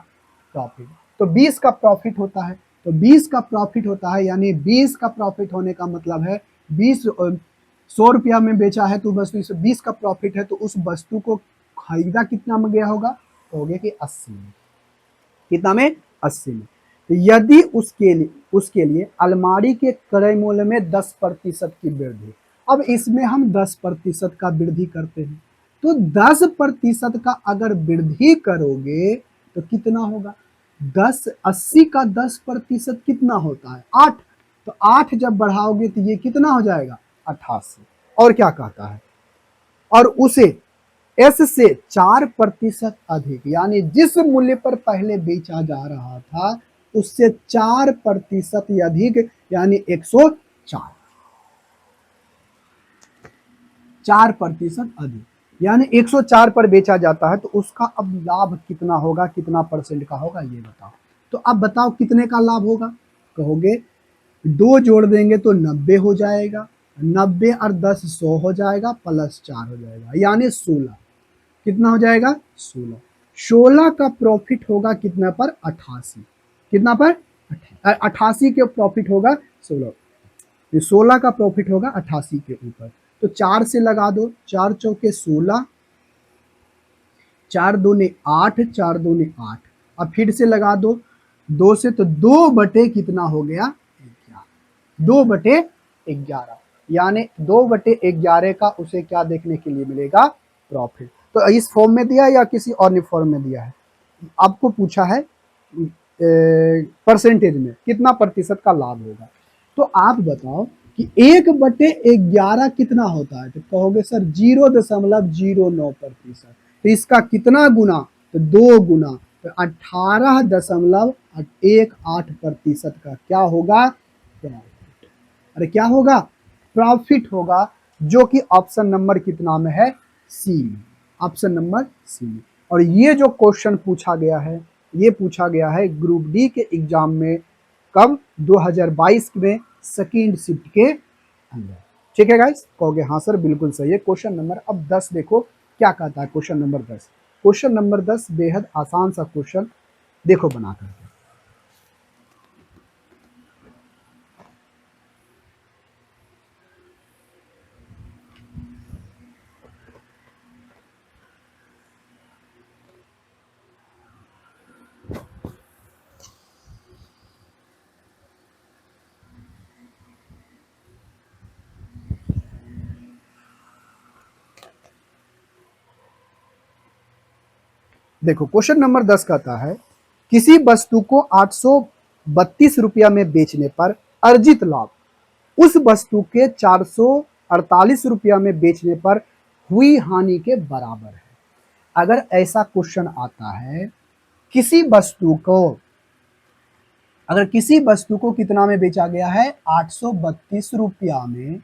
प्रॉफिट। तो 20 का प्रॉफिट होता है, तो 20 का प्रॉफिट होता है, यानी 20 का प्रॉफिट होने का मतलब है 100 रुपया में बेचा है तो वस्तु 20 का प्रॉफिट है, तो उस वस्तु को खरीदा कितना में गया होगा, तो हो गया कि 80 में, कितना में 80 में। तो यदि उसके लिए अलमारी के क्रय मूल्य में 10% की वृद्धि, अब इसमें हम 10% का वृद्धि करते हैं, तो 10% का अगर वृद्धि करोगे तो कितना होगा, 80 का 10% कितना होता है 8, तो 8 जब बढ़ाओगे तो ये कितना हो जाएगा 88। और क्या कहता है, और उसे एस से 4% अधिक, यानी जिस मूल्य पर पहले बेचा जा रहा था उससे 4% अधिक, यानी 104, 4% अधिक, यानी 104 पर बेचा जाता है, तो उसका अब लाभ कितना होगा, कितना परसेंट का होगा ये बताओ। तो अब बताओ कितने का लाभ होगा, कहोगे 2 जोड़ देंगे तो 90 हो जाएगा, 90 और 10 100 हो जाएगा, प्लस 4 हो जाएगा, यानी 16, कितना हो जाएगा 16। 16 का प्रॉफिट होगा कितना पर 88, कितना पर 88 के प्रॉफिट होगा 16, 16 का प्रॉफिट होगा 88 के ऊपर। तो 4 से लगा दो, 4 चौके 16, 4 दूने 8, 4 दूने 8, अब फिर से लगा दो 2 से, तो 2 बटे कितना हो गया 11, 2 बटे 11, यानी 2 बटे 11 का उसे क्या देखने के लिए मिलेगा प्रॉफिट। तो इस फॉर्म में दिया या किसी और फॉर्म में दिया है, आपको पूछा है परसेंटेज में कितना प्रतिशत का लाभ होगा, तो आप बताओ कि 1/11 कितना होता है, तो कहोगे सर 0.09%, तो इसका कितना गुना, तो 2 गुना, तो 18.18% का क्या होगा प्रॉफिट। अरे क्या होगा प्रॉफिट होगा, जो कि ऑप्शन नंबर कितना में है सी में, ऑप्शन नंबर सी में। और ये जो क्वेश्चन पूछा गया है, ये पूछा गया है ग्रुप डी के एग्जाम में, कब 2022 में सेकेंड शिफ्ट के अंदर। ठीक है गाइस, कहोगे हाँ सर बिल्कुल सही है। क्वेश्चन नंबर अब 10 देखो क्या कहता है, क्वेश्चन नंबर 10। क्वेश्चन नंबर 10 बेहद आसान सा क्वेश्चन, देखो बना करके। देखो क्वेश्चन नंबर 10 कहता है किसी वस्तु को 832 रुपया में बेचने पर अर्जित लाभ उस वस्तु के 448 रुपया में बेचने पर हुई हानि के बराबर है। अगर ऐसा क्वेश्चन आता है, किसी वस्तु को अगर किसी वस्तु को कितना में बेचा गया है, 832 रुपया में,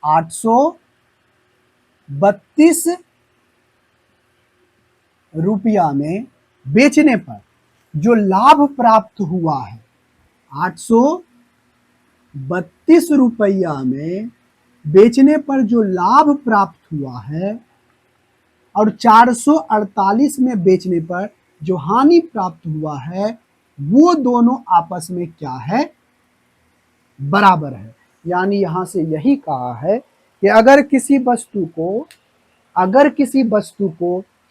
832 रुपया में बेचने पर जो लाभ प्राप्त हुआ है, 832 रुपया में बेचने पर जो लाभ प्राप्त हुआ है और 448 में बेचने पर जो हानि प्राप्त हुआ है, वो दोनों आपस में क्या है, बराबर है। यानी यहां से यही कहा है कि अगर किसी वस्तु को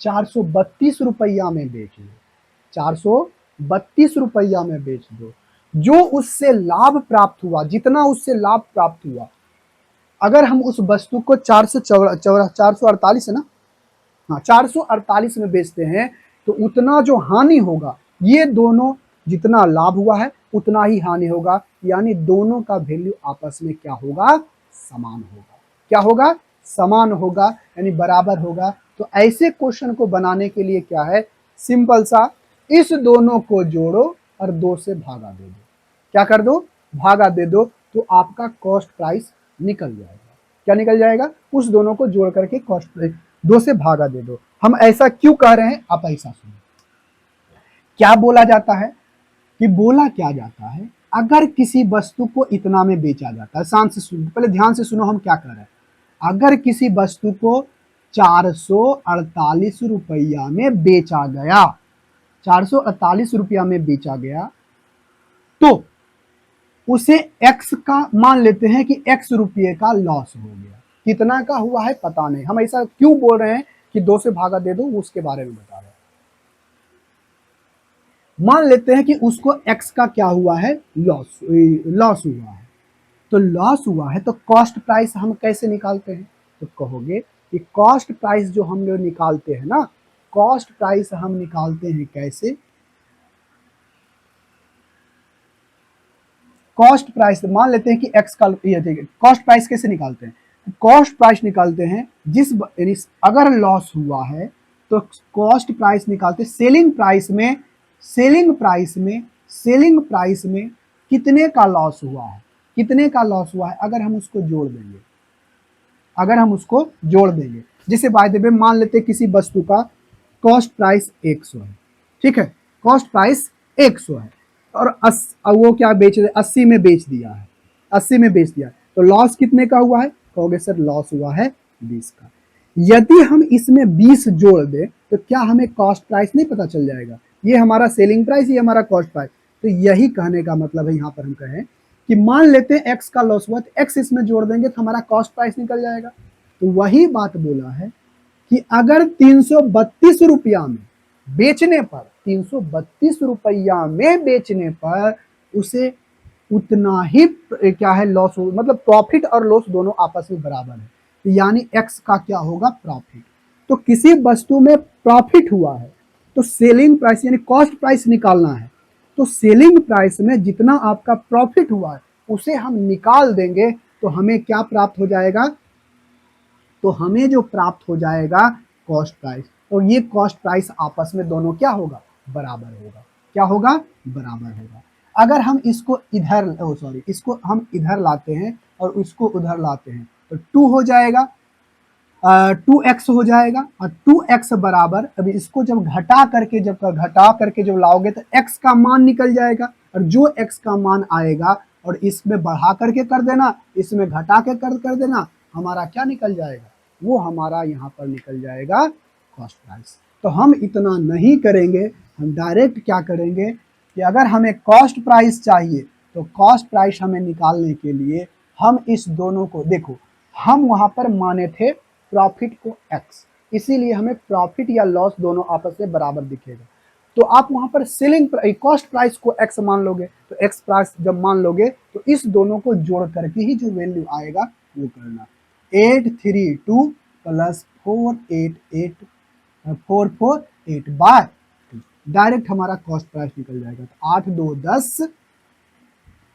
432 रुपया में बेच दो, 432 रुपया में बेच दो, जो उससे लाभ प्राप्त हुआ, जितना उससे लाभ प्राप्त हुआ, अगर हम उस वस्तु को 448 है ना, हाँ 448 में बेचते हैं, तो उतना जो हानि होगा, ये दोनों जितना लाभ हुआ है उतना ही हानि होगा। यानी दोनों का वैल्यू आपस में क्या होगा, समान होगा। क्या होगा, समान होगा, यानी बराबर होगा। तो ऐसे क्वेश्चन को बनाने के लिए क्या है, सिंपल सा, इस दोनों को जोड़ो और 2 से भागा दे दो। क्या कर दो, भागा दे दो, तो आपका कॉस्ट प्राइस निकल जाएगा। क्या निकल जाएगा, उस दोनों को जोड़ करके कॉस्ट प्राइस 2 से भागा दे दो। हम ऐसा क्यों कह रहे हैं, आप ऐसा सुनो। क्या बोला जाता है, कि बोला क्या जाता है, अगर किसी वस्तु को इतना में बेचा जाता है, शांत से सुनो, पहले ध्यान से सुनो हम क्या कर रहे हैं। अगर किसी वस्तु को 448 रुपया में बेचा गया, 448 रुपया में बेचा गया, तो उसे एक्स का मान लेते हैं कि एक्स रुपये का लॉस हो गया। कितना का हुआ है पता नहीं, हम ऐसा क्यों बोल रहे हैं कि 2 से भागा दे दो, उसके बारे में बता रहे हैं। मान लेते हैं कि उसको एक्स का क्या हुआ है, लॉस हुआ है। तो लॉस हुआ है तो कॉस्ट प्राइस हम कैसे निकालते हैं, तो कहोगे कि कॉस्ट प्राइस जो हम लोग निकालते हैं ना, कॉस्ट प्राइस हम निकालते हैं कैसे, कॉस्ट प्राइस मान लेते हैं कि एक्स का, ये देखिए कॉस्ट प्राइस कैसे निकालते हैं, कॉस्ट प्राइस निकालते हैं अगर लॉस हुआ है तो कॉस्ट प्राइस निकालते, सेलिंग प्राइस में कितने का लॉस हुआ है, कितने का लॉस हुआ है, अगर हम उसको जोड़ देंगे, जैसे बाय द वे मान लेते हैं किसी वस्तु का कॉस्ट प्राइस 100 है, ठीक है, कॉस्ट प्राइस 100 है, और वो क्या बेच रहे, 80 में बेच दिया है, 80 में बेच दिया, तो लॉस कितने का हुआ है, कहोगे सर लॉस हुआ है 20 का। यदि हम इसमें 20 जोड़ दें तो क्या हमें कॉस्ट प्राइस नहीं पता चल जाएगा, ये हमारा सेलिंग प्राइस, ये हमारा कॉस्ट प्राइस। तो यही कहने का मतलब है, यहाँ पर हम कहें कि मान लेते हैं एक्स का लॉस हुआ, तो एक्स इसमें जोड़ देंगे तो हमारा कॉस्ट प्राइस निकल जाएगा। तो वही बात बोला है कि अगर 332 रुपया में बेचने पर, 332 रुपया में बेचने पर उसे उतना ही क्या है लॉस, मतलब प्रॉफिट और लॉस दोनों आपस में बराबर है, यानी एक्स का क्या होगा, प्रॉफिट। तो किसी वस्तु में प्रॉफिट हुआ है तो सेलिंग प्राइस यानी कॉस्ट प्राइस निकालना है, तो सेलिंग प्राइस में जितना आपका प्रॉफिट हुआ है उसे हम निकाल देंगे, तो हमें क्या प्राप्त हो जाएगा, तो हमें जो प्राप्त हो जाएगा कॉस्ट प्राइस, और ये कॉस्ट प्राइस आपस में दोनों क्या होगा, बराबर होगा। क्या होगा, बराबर होगा। अगर हम इसको इसको हम इधर लाते हैं और उसको उधर लाते हैं तो 2 हो जाएगा, 2x हो जाएगा, और 2x बराबर, अभी इसको जब घटा करके जब लाओगे तो x का मान निकल जाएगा, और जो x का मान आएगा और इसमें बढ़ा करके कर देना, इसमें घटा के कर देना, हमारा क्या निकल जाएगा, वो हमारा यहाँ पर निकल जाएगा कॉस्ट प्राइस। तो हम इतना नहीं करेंगे, हम डायरेक्ट क्या करेंगे कि अगर हमें कॉस्ट प्राइस चाहिए तो कॉस्ट प्राइस हमें निकालने के लिए हम इस दोनों को, देखो हम वहां पर माने थे प्रॉफिट को x, इसीलिए हमें प्रॉफिट या लॉस दोनों आपस में बराबर दिखेगा। तो आप वहां पर सेलिंग कॉस्ट प्राइस को x मान लोगे, तो x प्राइस जब मान लोगे तो इस दोनों को जोड़ करके ही जो वैल्यू आएगा वो करना, 832 प्लस 488 44 8 बाय 2, डायरेक्ट हमारा कॉस्ट प्राइस निकल जाएगा। तो 8 2 10,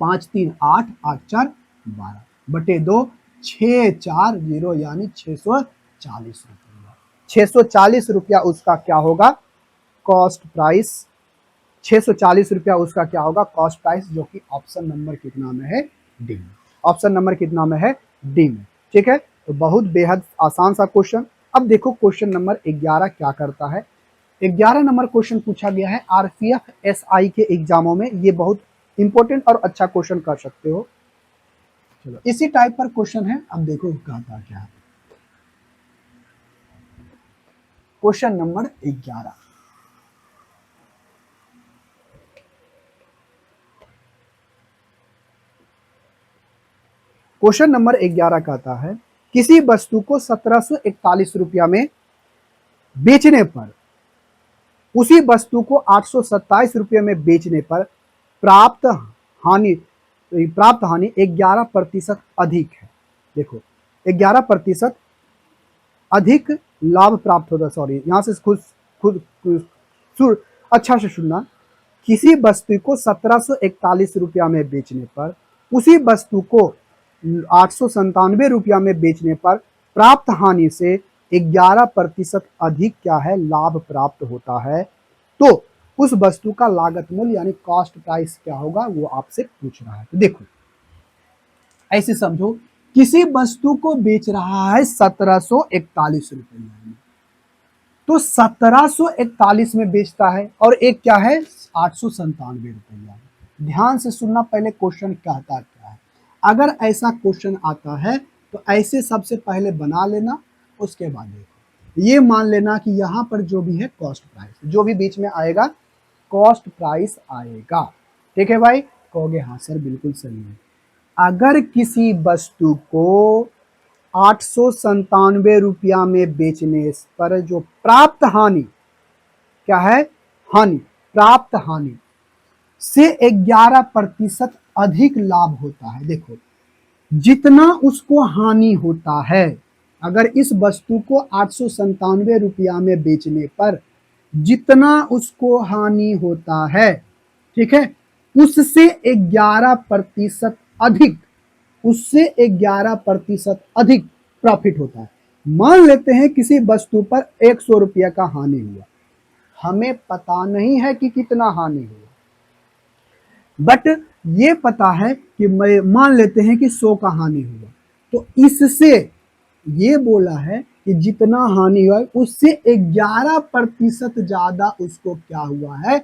5 3 8, 8 4 12 बटे 2, 6 4 0 यानी 640 रुपया। 640 रुपया उसका क्या होगा कॉस्ट प्राइस, 640 रुपया उसका क्या होगा कॉस्ट प्राइस, जो कि ऑप्शन नंबर कितना में है, डी में। ऑप्शन नंबर कितना में है, डी में। ठीक है, तो बहुत बेहद आसान सा क्वेश्चन। अब देखो क्वेश्चन नंबर 11 क्या करता है। 11 नंबर क्वेश्चन पूछा गया है आरपीएफ एसआई के एग्जामों में, ये बहुत इंपॉर्टेंट और अच्छा क्वेश्चन कर सकते हो। चलो इसी टाइप पर क्वेश्चन है, अब देखो कहता क्या है। क्वेश्चन नंबर 11, क्वेश्चन नंबर 11 कहता है किसी वस्तु को 1741 रुपया में बेचने पर उसी वस्तु को 827 रुपये में बेचने पर प्राप्त हानि 11% अधिक है। देखो 11% अधिक लाभ प्राप्त होता है। सॉरी, यहां से खुद खुद अच्छा से सुनना। किसी वस्तु को 1741 रुपया में बेचने पर उसी वस्तु को 897 रुपया में बेचने पर प्राप्त हानि से 11% अधिक क्या है लाभ प्राप्त होता है। तो उस वस्तु का लागत मूल्य यानी कॉस्ट प्राइस क्या होगा वो आपसे पूछ रहा है। तो देखो ऐसे समझो, किसी वस्तु को बेच रहा है 1741 रुपये में, तो 1741 में बेचता है और एक क्या है 897 रुपया। ध्यान से सुनना, पहले क्वेश्चन कहता क्या है। अगर ऐसा क्वेश्चन आता है तो ऐसे सबसे पहले बना लेना, उसके बाद देखो ये मान लेना कि यहाँ पर जो भी है कॉस्ट प्राइस, जो भी बीच में आएगा कॉस्ट प्राइस आएगा। ठीक है भाई, कहोगे हाँ सर बिल्कुल सही है। अगर किसी वस्तु को 897 रुपया में बेचने पर जो प्राप्त हानि क्या है, हानि प्राप्त हानि से 11% अधिक लाभ होता है। देखो जितना उसको हानि होता है, अगर इस वस्तु को 897 रुपया में बेचने पर जितना उसको हानि होता है, ठीक है, उससे 11% अधिक, उससे 11% अधिक प्रॉफिट होता है। मान लेते हैं किसी वस्तु पर 100 रुपया का हानि हुआ, हमें पता नहीं है कि कितना हानि हुआ, बट ये पता है कि मान लेते हैं कि 100 का हानि हुआ। तो इससे ये बोला है कि जितना हानि हुआ उससे 11% ज्यादा उसको क्या हुआ है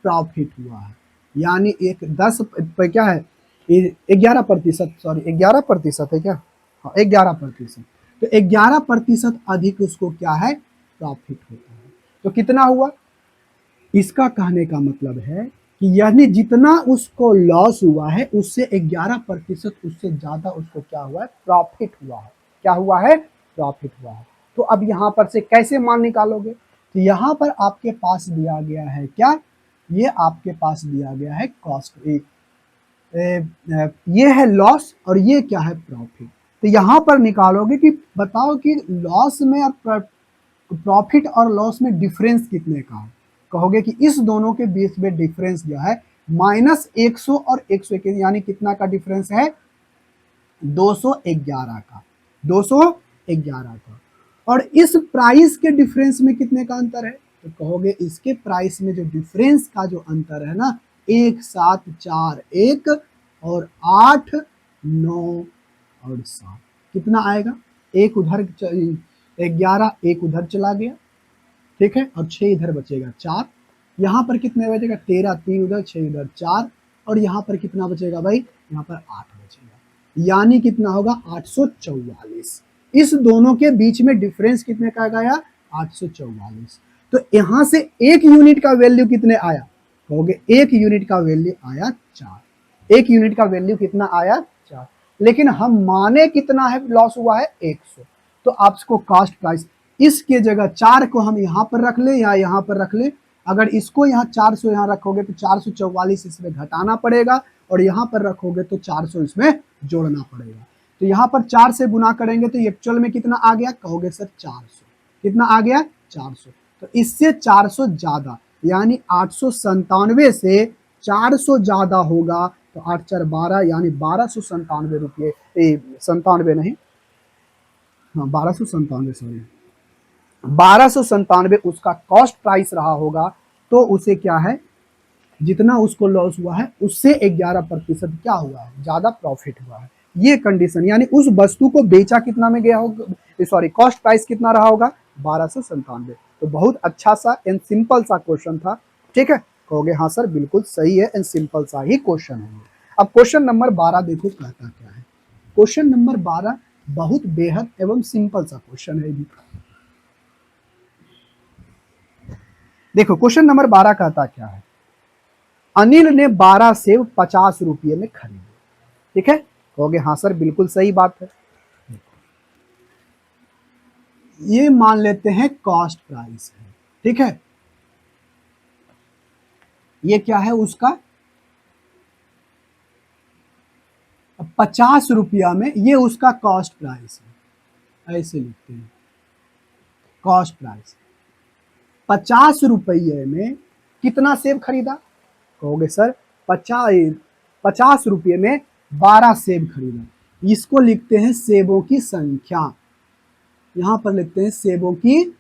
प्रॉफिट हुआ है। यानी एक 10 क्या है 11%, सॉरी 11% है क्या, हाँ 11%, तो 11% अधिक उसको क्या है प्रॉफिट होता है। तो कितना हुआ, इसका कहने का मतलब है कि यानी जितना उसको लॉस हुआ है उससे 11% उससे ज्यादा उसको क्या हुआ है प्रॉफिट हुआ है। क्या हुआ है प्रॉफिट हुआ है। तो अब यहां पर से कैसे मान निकालोगे, तो यहां पर आपके पास दिया गया है क्या, ये आपके पास दिया गया है कॉस्ट, ये है लॉस और ये क्या है प्रॉफिट। तो यहां पर निकालोगे कि बताओ कि लॉस में और प्रॉफिट और लॉस में डिफरेंस कितने का है। कहोगे कि इस दोनों के बीच में डिफरेंस जो है -100 और 121, यानी कितना का डिफरेंस है 211 का, 211 का। और इस प्राइस के डिफरेंस में कितने का अंतर है, तो कहोगे इसके प्राइस में जो डिफरेंस का जो अंतर है ना 1741 और 8 9 और 7 कितना आएगा, एक उधर 11 एक उधर चला गया, ठीक है, और 6 इधर बचेगा 4, यहाँ पर कितने बचेगा 13, 3 उधर 6 इधर 4, और यहाँ पर कितना बचेगा भाई, यहाँ पर 8 बचेगा, यानी कितना होगा 844। इस दोनों के बीच में डिफरेंस कितने का गया 844। तो यहाँ से एक यूनिट का वैल्यू कितने आया, कहोगे एक यूनिट का वैल्यू आया 4, एक यूनिट का वैल्यू कितना आया 4, लेकिन हम माने कितना है लॉस हुआ है 100। तो आपको कॉस्ट प्राइस इसके जगह 4 को हम यहाँ पर रख ले या यहाँ पर रख ले, अगर इसको यहाँ 400 यहाँ रखोगे तो 444 इसमें घटाना पड़ेगा, और यहाँ पर रखोगे तो 400 इसमें जोड़ना पड़ेगा। तो यहाँ पर 4 से गुना करेंगे तो एक्चुअल में कितना आ गया, कहोगे सर 400, कितना आ गया 400। तो इससे 400 ज्यादा, यानी 897 से 400 ज्यादा होगा तो 8 4 12, यानी 1297 रुपये, 97 नहीं, हाँ 1297, सॉरी 1297 उसका कॉस्ट प्राइस रहा होगा, तो उसे क्या है, जितना उसको लॉस हुआ है उससे 11% क्या हुआ है, ज्यादा प्रॉफिट हुआ है। ये कंडीशन, यानी उस वस्तु को बेचा कितना में गया होगा, सॉरी कॉस्ट प्राइस कितना रहा होगा, 1297। तो बहुत अच्छा सा एंड सिंपल सा क्वेश्चन था। ठीक है, कहोगे हाँ सर बिल्कुल सही है एंड सिंपल सा ही क्वेश्चन है। अब क्वेश्चन नंबर 12 देखो कहता क्या है। क्वेश्चन नंबर 12 बहुत बेहद एवं सिंपल सा क्वेश्चन है। देखो क्वेश्चन नंबर 12 कहता क्या है, अनिल ने 12 सेब 50 रुपये में खरीदे। ठीक है, कहोगे हाँ सर बिल्कुल सही बात है। ये मान लेते हैं कॉस्ट प्राइस है। ठीक है, ये क्या है उसका, 50 रुपया में ये उसका कॉस्ट प्राइस है, ऐसे लिखते हैं कॉस्ट प्राइस। 50 रुपये में कितना सेब खरीदा, कहोगे सर 50 रुपये में 12 सेब खरीदा। इसको लिखते हैं सेबों की संख्या, यहां पर लिखते हैं सेबों की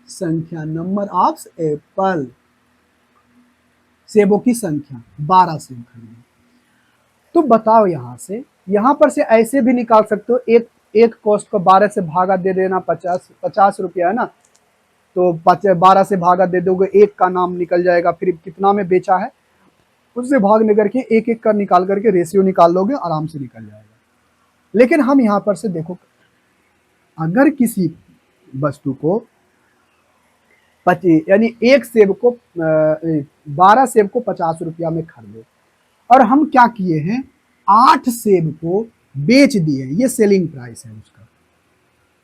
संख्या, नंबर ऑफ एप्पल, सेबों की संख्या 12 सेब खरीदे। तो बताओ यहां पर से ऐसे भी निकाल सकते हो, एक कॉस्ट को 12 से भागा दे देना, 50 रुपया है ना, तो 12 से भागा दे दोगे, एक का नाम निकल जाएगा, फिर कितना में बेचा है उससे भागने करके एक एक का निकाल करके रेशियो निकाल लोगे, आराम से निकल जाएगा। लेकिन हम यहां पर से देखो, अगर किसी वस्तु को यानी एक सेब को 12 सेब को 50 रुपया में खरीदे, और हम क्या किए हैं 8 सेब को बेच दिए, ये सेलिंग प्राइस है उसका।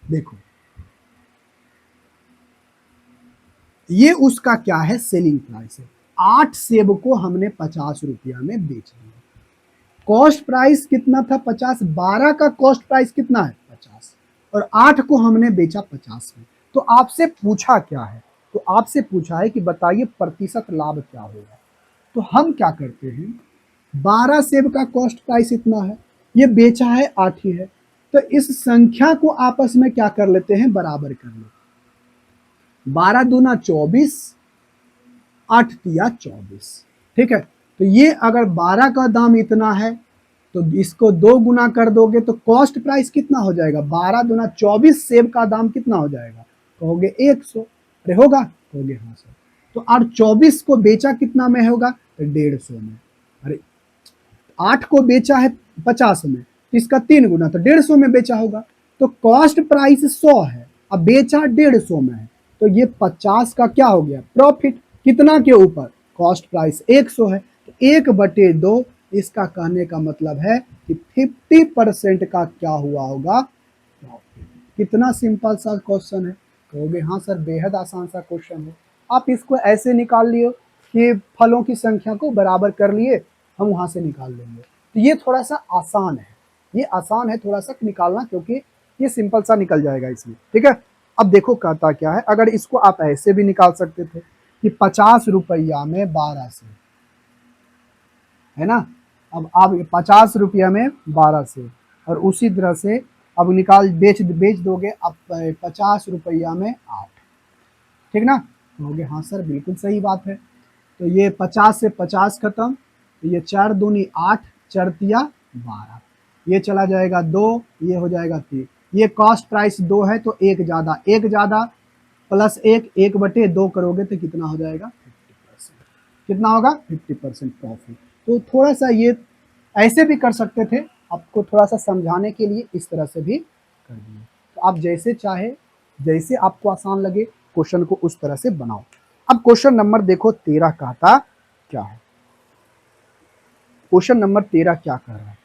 देखो ये उसका क्या है, सेलिंग प्राइस है। 8 सेब को हमने 50 रुपया में बेच दिया, कॉस्ट प्राइस कितना था 50, 12 का कॉस्ट प्राइस कितना है 50, और 8 को हमने बेचा 50 में। तो आपसे पूछा क्या है, तो आपसे पूछा है कि बताइए प्रतिशत लाभ क्या होगा। तो हम क्या करते हैं, 12 सेब का कॉस्ट प्राइस इतना है, ये बेचा है 8 ही है, तो इस संख्या को आपस में क्या कर लेते हैं, बराबर कर लेते। 12 दूना 24, 8 तिया 24। ठीक है, तो ये अगर 12 का दाम इतना है तो इसको 2 गुना कर दोगे तो कॉस्ट प्राइस कितना हो जाएगा, 12 दूना 24 सेब का दाम कितना हो जाएगा, कहोगे 100। अरे होगा, कहोगे हाँ सर। तो और 24 को बेचा कितना में होगा, तो 150 में। अरे 8 को बेचा है 50 में, तो इसका 3 गुना, तो 150 में बेचा होगा। तो कॉस्ट प्राइस 100 है, अब बेचा 150 में है, तो ये 50 का क्या हो गया, प्रॉफिट। कितना के ऊपर, कॉस्ट प्राइस 100 है, तो 1/2, इसका कहने का मतलब है कि 50% का क्या हुआ होगा, प्रॉफिट। कितना सिंपल सा क्वेश्चन है, कहोगे हाँ सर बेहद आसान सा क्वेश्चन है। आप इसको ऐसे निकाल लियो कि फलों की संख्या को बराबर कर लिए, हम वहां से निकाल लेंगे। तो ये थोड़ा सा आसान है, ये आसान है थोड़ा सा निकालना, क्योंकि ये सिंपल सा निकल जाएगा इसमें। ठीक है, अब देखो कहता क्या है, अगर इसको आप ऐसे भी निकाल सकते थे कि 50 रुपया में 12 से, है ना, अब आप 50 रुपया में 12 से, और उसी तरह से अब बेच दोगे अब 50 रुपया में 8। ठीक ना, कहोगे हाँ सर बिल्कुल सही बात है। तो ये 50 से 50 खत्म, तो ये 4 दूनी 8, 4 तिया 12, ये चला जाएगा 2, ये हो जाएगा 3। ये कॉस्ट प्राइस 2 है तो एक ज्यादा प्लस 1/2 करोगे तो कितना हो जाएगा, 50%। कितना होगा, 50% प्रॉफिट। तो थोड़ा सा ये ऐसे भी कर सकते थे, आपको थोड़ा सा समझाने के लिए इस तरह से भी कर दिए। तो आप जैसे चाहे, जैसे आपको आसान लगे क्वेश्चन को उस तरह से बनाओ। अब क्वेश्चन नंबर देखो 13 कहता क्या है, क्वेश्चन नंबर 13 क्या कह रहा है,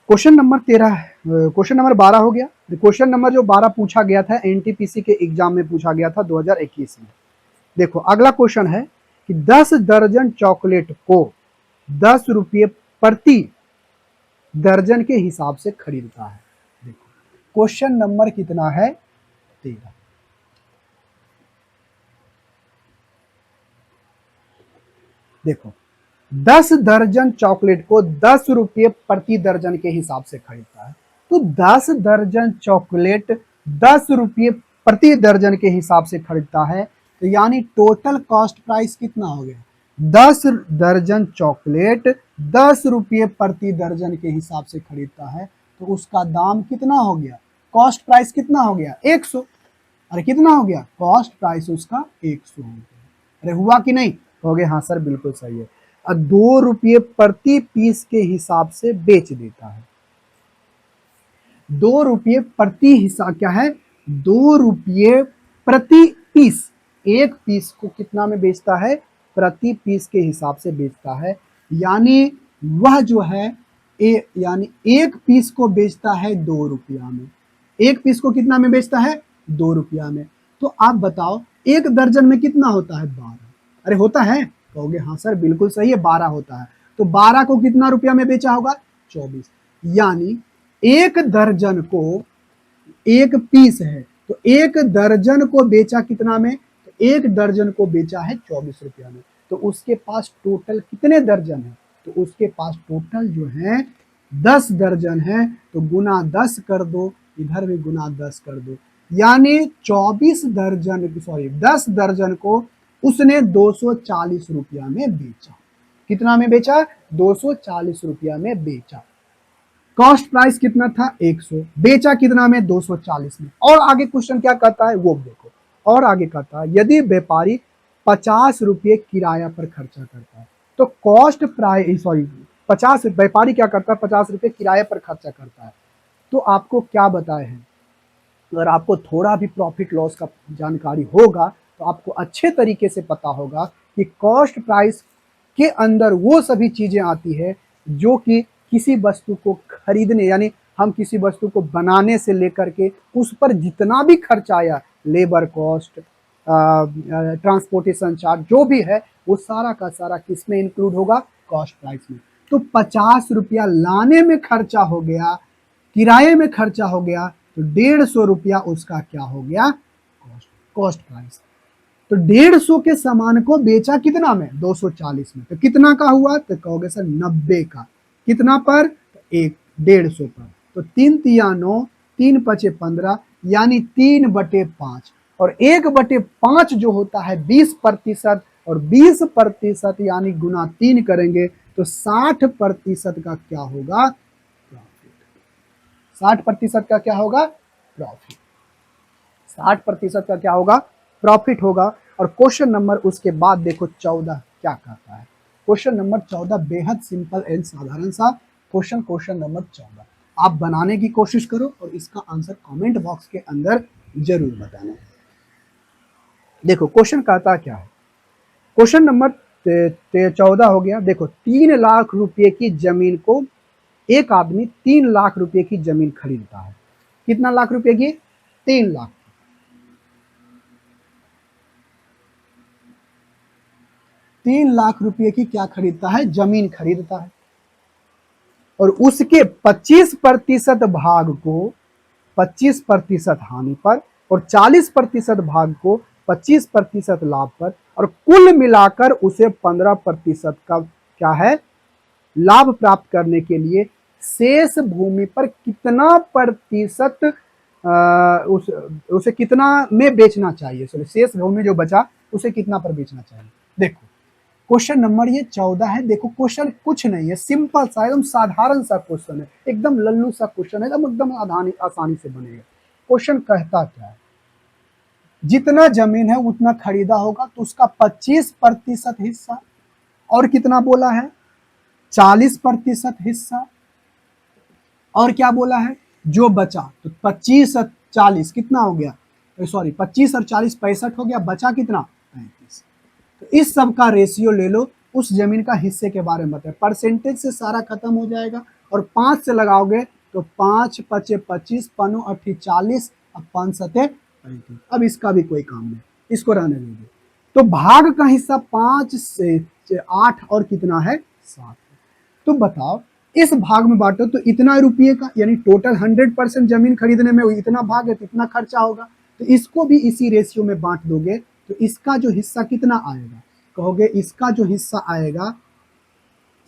क्वेश्चन नंबर 13, क्वेश्चन नंबर 12 हो गया। क्वेश्चन नंबर जो 12 पूछा गया था एनटीपीसी के एग्जाम में पूछा गया था 2021 में। देखो अगला क्वेश्चन है कि 10 दर्जन चॉकलेट को 10 रुपये प्रति दर्जन के हिसाब से खरीदता है। देखो क्वेश्चन नंबर कितना है, 13। देखो 10 दर्जन चॉकलेट को 10 रुपये प्रति दर्जन के हिसाब से खरीदता है। तो 10 दर्जन चॉकलेट 10 रुपये प्रति दर्जन के हिसाब से खरीदता है, तो यानी टोटल कॉस्ट प्राइस कितना हो गया, 10 दर्जन चॉकलेट 10 रुपये प्रति दर्जन के हिसाब से खरीदता है, तो उसका दाम कितना हो गया, कॉस्ट प्राइस कितना हो गया, 100। अरे कितना हो गया, कॉस्ट प्राइस उसका 100 हो गया। अरे हुआ कि नहीं, हो गया, हाँ सर बिल्कुल सही है। 2 रुपये प्रति पीस के हिसाब से बेच देता है। 2 रुपये प्रति हिसाब क्या है, 2 रुपये प्रति पीस, एक पीस को कितना में बेचता है, प्रति पीस के हिसाब से बेचता है। यानी वह जो है यानी एक पीस को बेचता है 2 रुपया में, एक पीस को कितना में बेचता है, 2 रुपया में। तो आप बताओ एक दर्जन में कितना होता है, 12। अरे होता है, कहोगे हाँ सर बिल्कुल सही है, 12 होता है। तो 12 को कितना रुपया में बेचा होगा, 24। यानी एक दर्जन को, एक पीस है तो एक दर्जन को बेचा कितना में, तो एक दर्जन को बेचा है 24 रुपया में। तो उसके पास टोटल कितने दर्जन है, तो उसके पास टोटल जो है 10 दर्जन है। तो गुना 10 कर दो, इधर भी गुना 10 कर दो, यानी 24 दर्जन, सॉरी 10 दर्जन को उसने 240 रुपया में बेचा। कितना में बेचा, 240 रुपया में बेचा। कॉस्ट प्राइस कितना था, 100, बेचा कितना में, 240 में। और आगे क्वेश्चन क्या कहता है वो देखो, और आगे कहता है यदि व्यापारी 50 रुपये किराया पर खर्चा करता है, तो कॉस्ट प्राइस, सॉरी 50, व्यापारी क्या करता है, 50 रुपये किराया पर खर्चा करता है। तो आपको क्या बताए हैं, अगर आपको थोड़ा भी प्रॉफिट लॉस का जानकारी होगा तो आपको अच्छे तरीके से पता होगा कि कॉस्ट प्राइस के अंदर वो सभी चीजें आती है जो कि किसी वस्तु को खरीदने, यानी हम किसी वस्तु को बनाने से लेकर के उस पर जितना भी खर्च आया, लेबर कॉस्ट, ट्रांसपोर्टेशन चार्ज, जो भी है वो सारा का सारा किस में इंक्लूड होगा, कॉस्ट प्राइस में। तो 50 रुपया लाने में खर्चा हो गया, किराए में खर्चा हो गया, तो 150 रुपया उसका क्या हो गया, कॉस्ट प्राइस। तो 150 के सामान को बेचा कितना में, 240 में। तो कितना का हुआ, तो कहोगे सर 90 का। कितना पर, तो 150 पर। तो 3 तिया 9, 3 पचे 15, यानी 3/5। और 1/5 जो होता है 20%, और 20% यानी गुना 3 करेंगे तो 60% का क्या होगा, प्रॉफिट। 60% का क्या होगा, प्रॉफिट। 60% का क्या होगा, प्रॉफिट होगा। और क्वेश्चन नंबर उसके बाद देखो 14 क्या कहता है। क्वेश्चन नंबर 14 बेहद सिंपल एंड साधारण सा क्वेश्चन, क्वेश्चन नंबर 14 आप बनाने की कोशिश करो और इसका आंसर कमेंट बॉक्स के अंदर जरूर बताना। देखो क्वेश्चन कहता क्या है, क्वेश्चन नंबर 14 हो गया। देखो 3 लाख रुपए की जमीन को एक आदमी 3 लाख रुपए की जमीन खरीदता है। कितना लाख रुपए की, 3 लाख। 3 लाख रुपए की क्या खरीदता है, जमीन खरीदता है। और उसके 25% भाग को 25% हानि पर, और 40% भाग को 25% लाभ पर, और कुल मिलाकर उसे 15% का क्या है, लाभ प्राप्त करने के लिए शेष भूमि पर कितना प्रतिशत उसे कितना में बेचना चाहिए, शेष भूमि जो बचा उसे कितना पर बेचना चाहिए। देखो क्वेश्चन नंबर ये 14 है। देखो क्वेश्चन कुछ नहीं है, सिंपल सा एकदम साधारण सा क्वेश्चन है, एकदम लल्लू सा क्वेश्चन है, एकदम आसानी से बनेगा। क्वेश्चन कहता क्या है, जितना जमीन है उतना खरीदा होगा तो उसका 25% हिस्सा, और कितना बोला है, 40% हिस्सा, और क्या बोला है, जो बचा तो 25 और 40 कितना हो गया, सॉरी 25 और 40 65 हो गया, बचा कितना, 35। तो इस सब का रेशियो ले लो, उस जमीन का हिस्से के बारे में बताए। परसेंटेज से सारा खत्म हो जाएगा, और 5 से लगाओगे तो 5 पचे 25, पनो 40, अब 5 सते 35। अब इसका भी कोई काम नहीं, इसको रहने दीजिए। तो भाग का हिस्सा 5 से 8 और कितना है 7। तो बताओ इस भाग में बांटो तो इतना रुपये का, यानी टोटल 100% जमीन खरीदने में इतना भाग है तो इतना खर्चा होगा। तो इसको भी इसी रेशियो में बांट दोगे तो इसका जो हिस्सा कितना आएगा, कहोगे इसका जो हिस्सा आएगा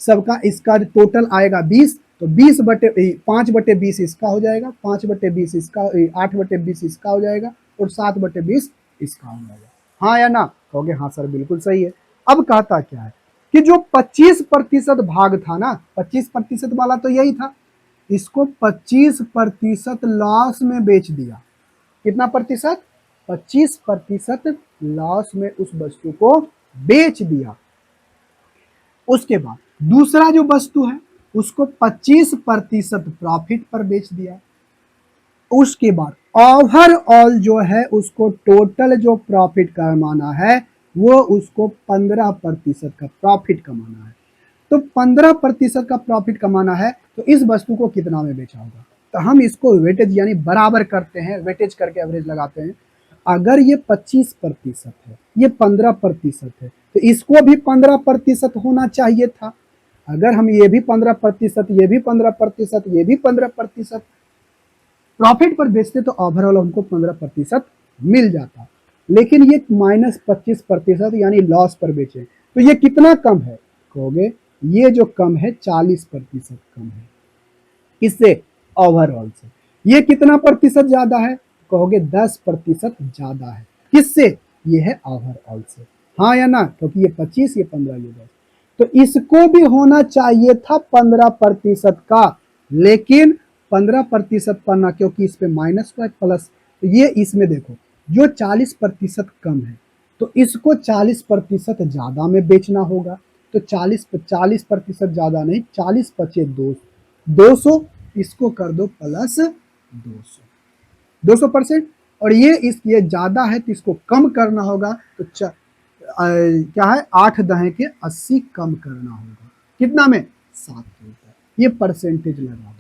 सबका, इसका टोटल आएगा 20, तो 5/20 इसका हो जाएगा, 5/20 इसका, 8/20 इसका हो जाएगा और 7/20 इसका हो जाएगा। हाँ या ना, कहोगे हाँ सर बिल्कुल सही है। अब कहता क्या है कि जो 25% भाग था ना, 25% वाला तो यही था, इसको 25% लॉस में बेच दिया। कितना प्रतिशत? 25% लॉस में उस वस्तु को बेच दिया। उसके बाद दूसरा जो वस्तु है उसको 25% प्रॉफिट पर बेच दिया। उसके बाद ओवरऑल जो है उसको टोटल जो प्रॉफिट कमाना है वो उसको 15% का प्रॉफिट कमाना है। तो 15% का प्रॉफिट कमाना है तो इस वस्तु को कितना में बेचा होगा? तो हम इसको वेटेज यानी बराबर करते हैं, वेटेज करके एवरेज लगाते हैं। अगर ये 25% है, ये 15% है, तो इसको भी 15% होना चाहिए था। अगर हम ये भी 15%, ये भी 15%, ये भी 15% प्रॉफिट पर बेचते तो ओवरऑल हमको 15% मिल जाता, लेकिन ये -25% यानी लॉस पर बेचे। तो ये कितना कम है? कहोगे ये जो कम है 40% कम है। किससे? ओवरऑल से। ये कितना प्रतिशत ज्यादा है? कहोगे 10% ज्यादा है। किससे? ये है ओवरऑल से। हाँ या ना, क्योंकि ये 25, ये 15, ये 10। तो इसको भी होना चाहिए था 15% का, लेकिन 15% पर ना, क्योंकि इस पे माइनस हुआ प्लस। तो ये इसमें देखो जो 40% कम है तो इसको 40% ज्यादा में बेचना होगा। तो 40% ज्यादा नहीं, 40 पचे 200, इसको कर दो प्लस 200%। और ये ज्यादा है तो इसको कम करना होगा। तो क्या है, 8 दहे के 80 कम करना होगा। कितना में? 7 के ऊपर। ये परसेंटेज लगा दो।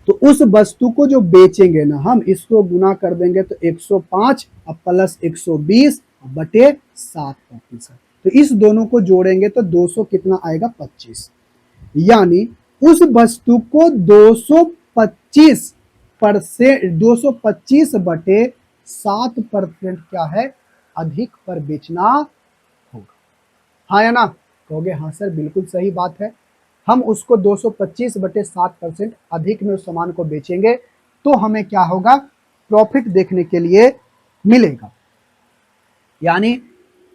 तो उस वस्तु को जो बेचेंगे ना हम, इसको गुना कर देंगे तो 105 और प्लस 120 बटे 7%। तो इस दोनों को जोड़ेंगे तो 200 कितना आएगा? 25। यानी उस वस्तु को 225 बटे 7% क्या है, अधिक पर बेचना होगा। हाँ या ना, कहोगे हाँ सर बिल्कुल सही बात है। हम उसको 225 बटे 7% अधिक में उस सामान को बेचेंगे तो हमें क्या होगा, प्रॉफिट देखने के लिए मिलेगा। यानी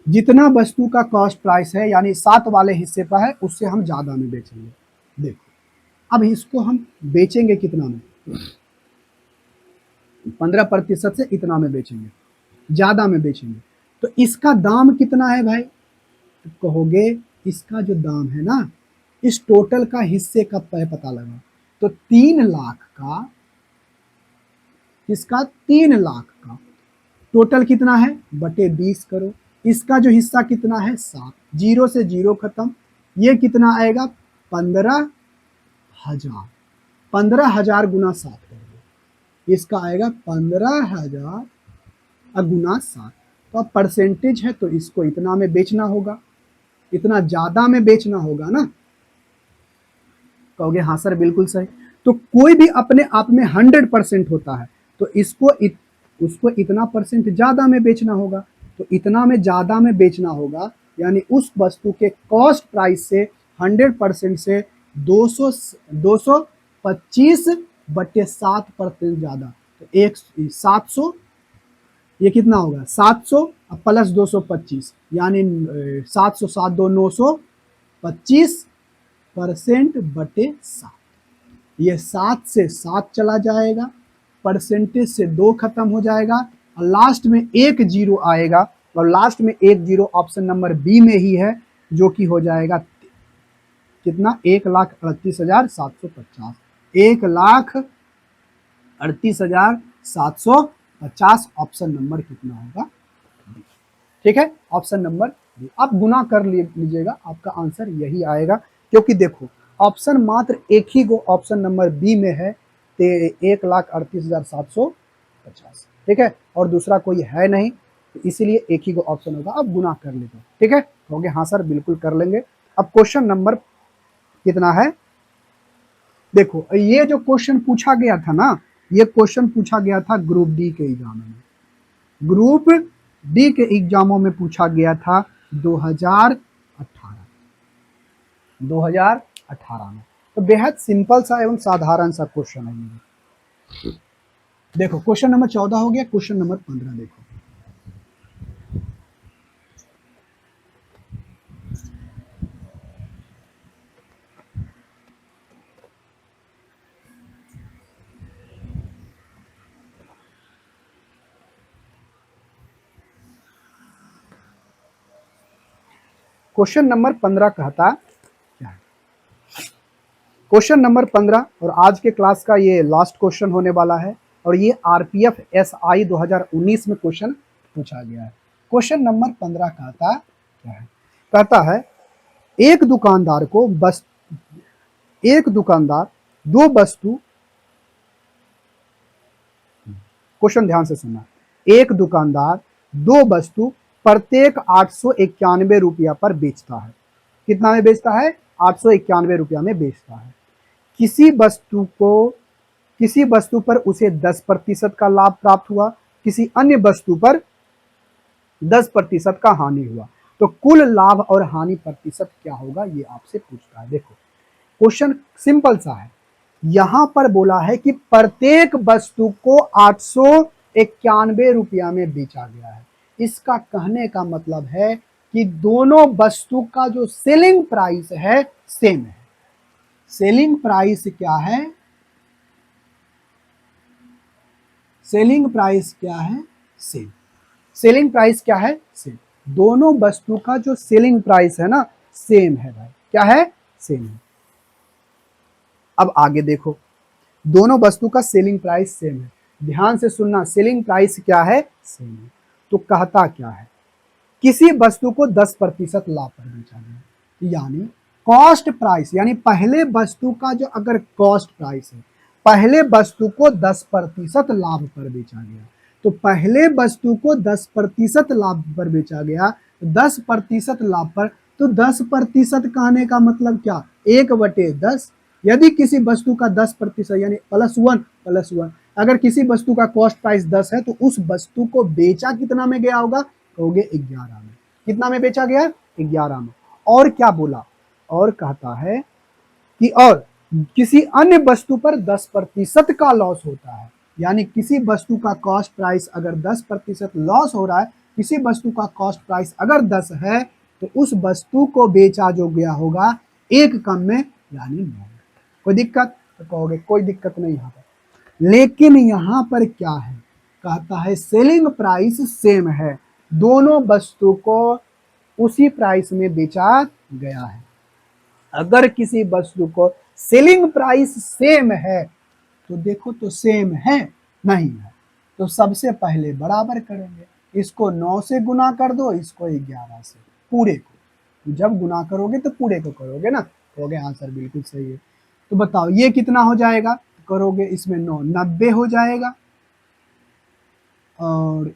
जितना वस्तु का कॉस्ट प्राइस है यानी 7 वाले हिस्से पर है उससे हम ज्यादा में बेचेंगे। देखो अब इसको हम बेचेंगे कितना में? 15% से इतना में बेचेंगे, ज्यादा में बेचेंगे। तो इसका दाम कितना है भाई? तो कहोगे इसका जो दाम है ना, इस टोटल का हिस्से का पता लगा तो 3 लाख का, इसका 3 लाख का टोटल कितना है बटे 20 करो। इसका जो हिस्सा कितना है 7, 0 से 0 खत्म। ये कितना आएगा? 15,000। 15,000 गुना 7 कर दो, इसका आएगा 15,000 गुना 7। तो अब परसेंटेज है तो इसको इतना में बेचना होगा, इतना ज्यादा में बेचना होगा ना। कहोगे हाँ सर बिल्कुल सही। तो कोई भी अपने आप में 100% होता है तो उसको इतना परसेंट ज्यादा में बेचना होगा। तो इतना में ज्यादा में बेचना होगा यानी उस वस्तु के कॉस्ट प्राइस से 100% से 225 बटे 7% ज्यादा। तो 700, ये कितना होगा 700 प्लस 225 यानी 700, 7 2 925% बटे 7। ये 7 से 7 चला जाएगा, परसेंटेज से 2 खत्म हो जाएगा और लास्ट में 1 जीरो आएगा। और लास्ट में 1 जीरो ऑप्शन नंबर बी में ही है, जो कि हो जाएगा कितना? 1,38,750। 1,38,750 ऑप्शन नंबर कितना होगा? ठीक है, ऑप्शन नंबर बी। आप गुना कर लीजिएगा, आपका आंसर यही आएगा। क्योंकि देखो ऑप्शन मात्र एक ही गो ऑप्शन नंबर बी में है, 1,38,750। ठीक है, और दूसरा कोई है नहीं। तो इसीलिए एक ही ऑप्शन होगा। अब गुना कर लेते हैं, ठीक है, कहोगे हाँ सर बिल्कुल कर लेंगे। अब क्वेश्चन नंबर कितना है, देखो ये जो क्वेश्चन पूछा गया था ना, ये क्वेश्चन पूछा गया था ग्रुप डी के एग्जाम में, ग्रुप डी के एग्जामों में पूछा गया था 2018 2018 में। तो बेहद सिंपल सा एवं साधारण सा क्वेश्चन है ये। देखो क्वेश्चन नंबर 14 हो गया, क्वेश्चन नंबर 15 देखो। क्वेश्चन नंबर 15 कहता क्या है, क्वेश्चन नंबर 15 और आज के क्लास का ये लास्ट क्वेश्चन होने वाला है, और ये आरपीएफ एसआई 2019 में क्वेश्चन पूछा गया है। क्वेश्चन नंबर 15 कहता क्या है, कहता है एक दुकानदार दो वस्तु, क्वेश्चन ध्यान से सुनना, एक दुकानदार दो वस्तु प्रत्येक 891 रुपया पर बेचता है। कितना में बेचता है, 891 रुपया में बेचता है। किसी वस्तु पर उसे 10% का लाभ प्राप्त हुआ, किसी अन्य वस्तु पर 10% का हानि हुआ, तो कुल लाभ और हानि प्रतिशत क्या होगा, ये आपसे पूछता है। देखो क्वेश्चन सिंपल सा है, यहां पर बोला है कि प्रत्येक वस्तु को 891 रुपया में बेचा गया है। इसका कहने का मतलब है कि दोनों वस्तु का जो सेलिंग प्राइस है सेम है। सेलिंग प्राइस क्या है, सेलिंग प्राइस क्या है, सेम। सेलिंग प्राइस क्या है, सेम। दोनों वस्तु का जो सेलिंग प्राइस है ना सेम है भाई, क्या है, सेम है। अब आगे देखो, दोनों वस्तु का सेलिंग प्राइस सेम है, ध्यान से सुनना, सेलिंग प्राइस क्या है, सेम है। तो कहता क्या है, किसी वस्तु को 10% लाभ पर बेचा गया, यानी कॉस्ट प्राइस, यानी पहले वस्तु का जो अगर कॉस्ट प्राइस है, पहले वस्तु को 10% लाभ पर बेचा गया, तो पहले वस्तु को 10% लाभ पर बेचा गया, 10% लाभ पर, तो 10% कहने का मतलब क्या, 1/10। यदि किसी वस्तु का 10% यानी +1, अगर किसी वस्तु का कॉस्ट प्राइस 10 है तो उस वस्तु को बेचा कितना में गया होगा, कहोगे 11 में। कितना में बेचा गया, 11 में। और क्या बोला, और कहता है कि और किसी अन्य वस्तु पर 10% का लॉस होता है, यानी किसी वस्तु का कॉस्ट प्राइस अगर 10% लॉस हो रहा है, किसी वस्तु का कॉस्ट प्राइस अगर 10 है तो उस वस्तु को बेचा जो गया होगा एक कम में, यानी 9। कोई दिक्कत, तो कहोगे कोई दिक्कत नहीं यहाँ पर। लेकिन यहाँ पर क्या है, कहता है सेलिंग प्राइस सेम है, दोनों वस्तु को उसी प्राइस में बेचा गया है। अगर किसी वस्तु को सेलिंग प्राइस सेम है तो देखो तो सेम है, नहीं है तो सबसे पहले बराबर करेंगे, इसको 9 से गुना कर दो, इसको 11 से, पूरे को। जब गुना करोगे तो पूरे को करोगे ना, कहोगे आंसर बिल्कुल सही है। तो बताओ ये कितना हो जाएगा, करोगे इसमें 9, 90 हो जाएगा, और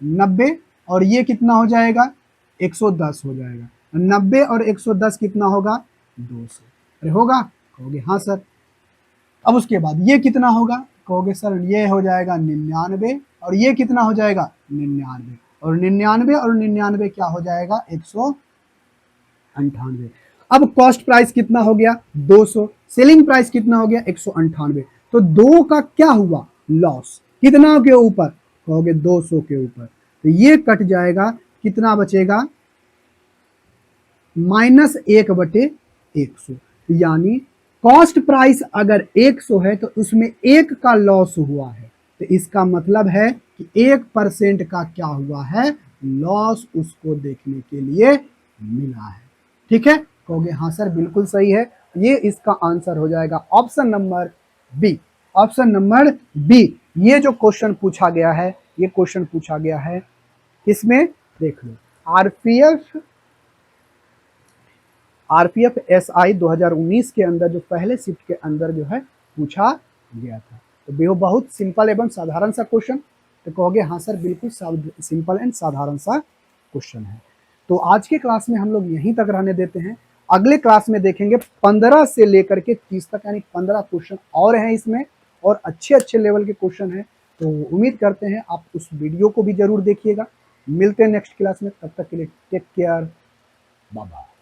90, और ये कितना हो जाएगा, 110 हो जाएगा। 90 और 110 कितना होगा, 200। अरे होगा, कहोगे हाँ सर। अब उसके बाद ये कितना होगा, कहोगे सर ये हो जाएगा 99, और ये कितना हो जाएगा, 99, और 99 और 99 क्या हो जाएगा, 198। अब कॉस्ट प्राइस कितना हो गया, 200, सेलिंग प्राइस कितना हो गया, 198। तो 2 का क्या हुआ, लॉस, कितना के ऊपर, कहोगे 200 के ऊपर। तो ये कट जाएगा, कितना बचेगा, -1/100, यानी कॉस्ट प्राइस अगर 100 है तो उसमें 1 का लॉस हुआ है, तो इसका मतलब है कि 1% का क्या हुआ है, लॉस उसको देखने के लिए मिला है। ठीक है, कहोगे हाँ सर बिल्कुल सही है, ये इसका आंसर हो जाएगा option number B. Option number B, ये जो क्वेश्चन पूछा गया है, ये क्वेश्चन पूछा गया है इसमें, देख लो आरपीएफ एसआई 2019 के अंदर जो पहले शिफ्ट के अंदर जो है पूछा गया था। तो बहुत सिंपल एवं साधारण सा क्वेश्चन, तो कहोगे हाँ सर बिल्कुल सिंपल एंड साधारण सा क्वेश्चन है। तो आज के क्लास में हम लोग यहीं तक रहने देते हैं। अगले क्लास में देखेंगे 15 से लेकर के 30 तक, यानी 15 क्वेश्चन और हैं इसमें, और अच्छे अच्छे लेवल के क्वेश्चन हैं। तो उम्मीद करते हैं आप उस वीडियो को भी जरूर देखिएगा। मिलते हैं नेक्स्ट क्लास में, तब तक के लिए टेक केयर, बाय बाय।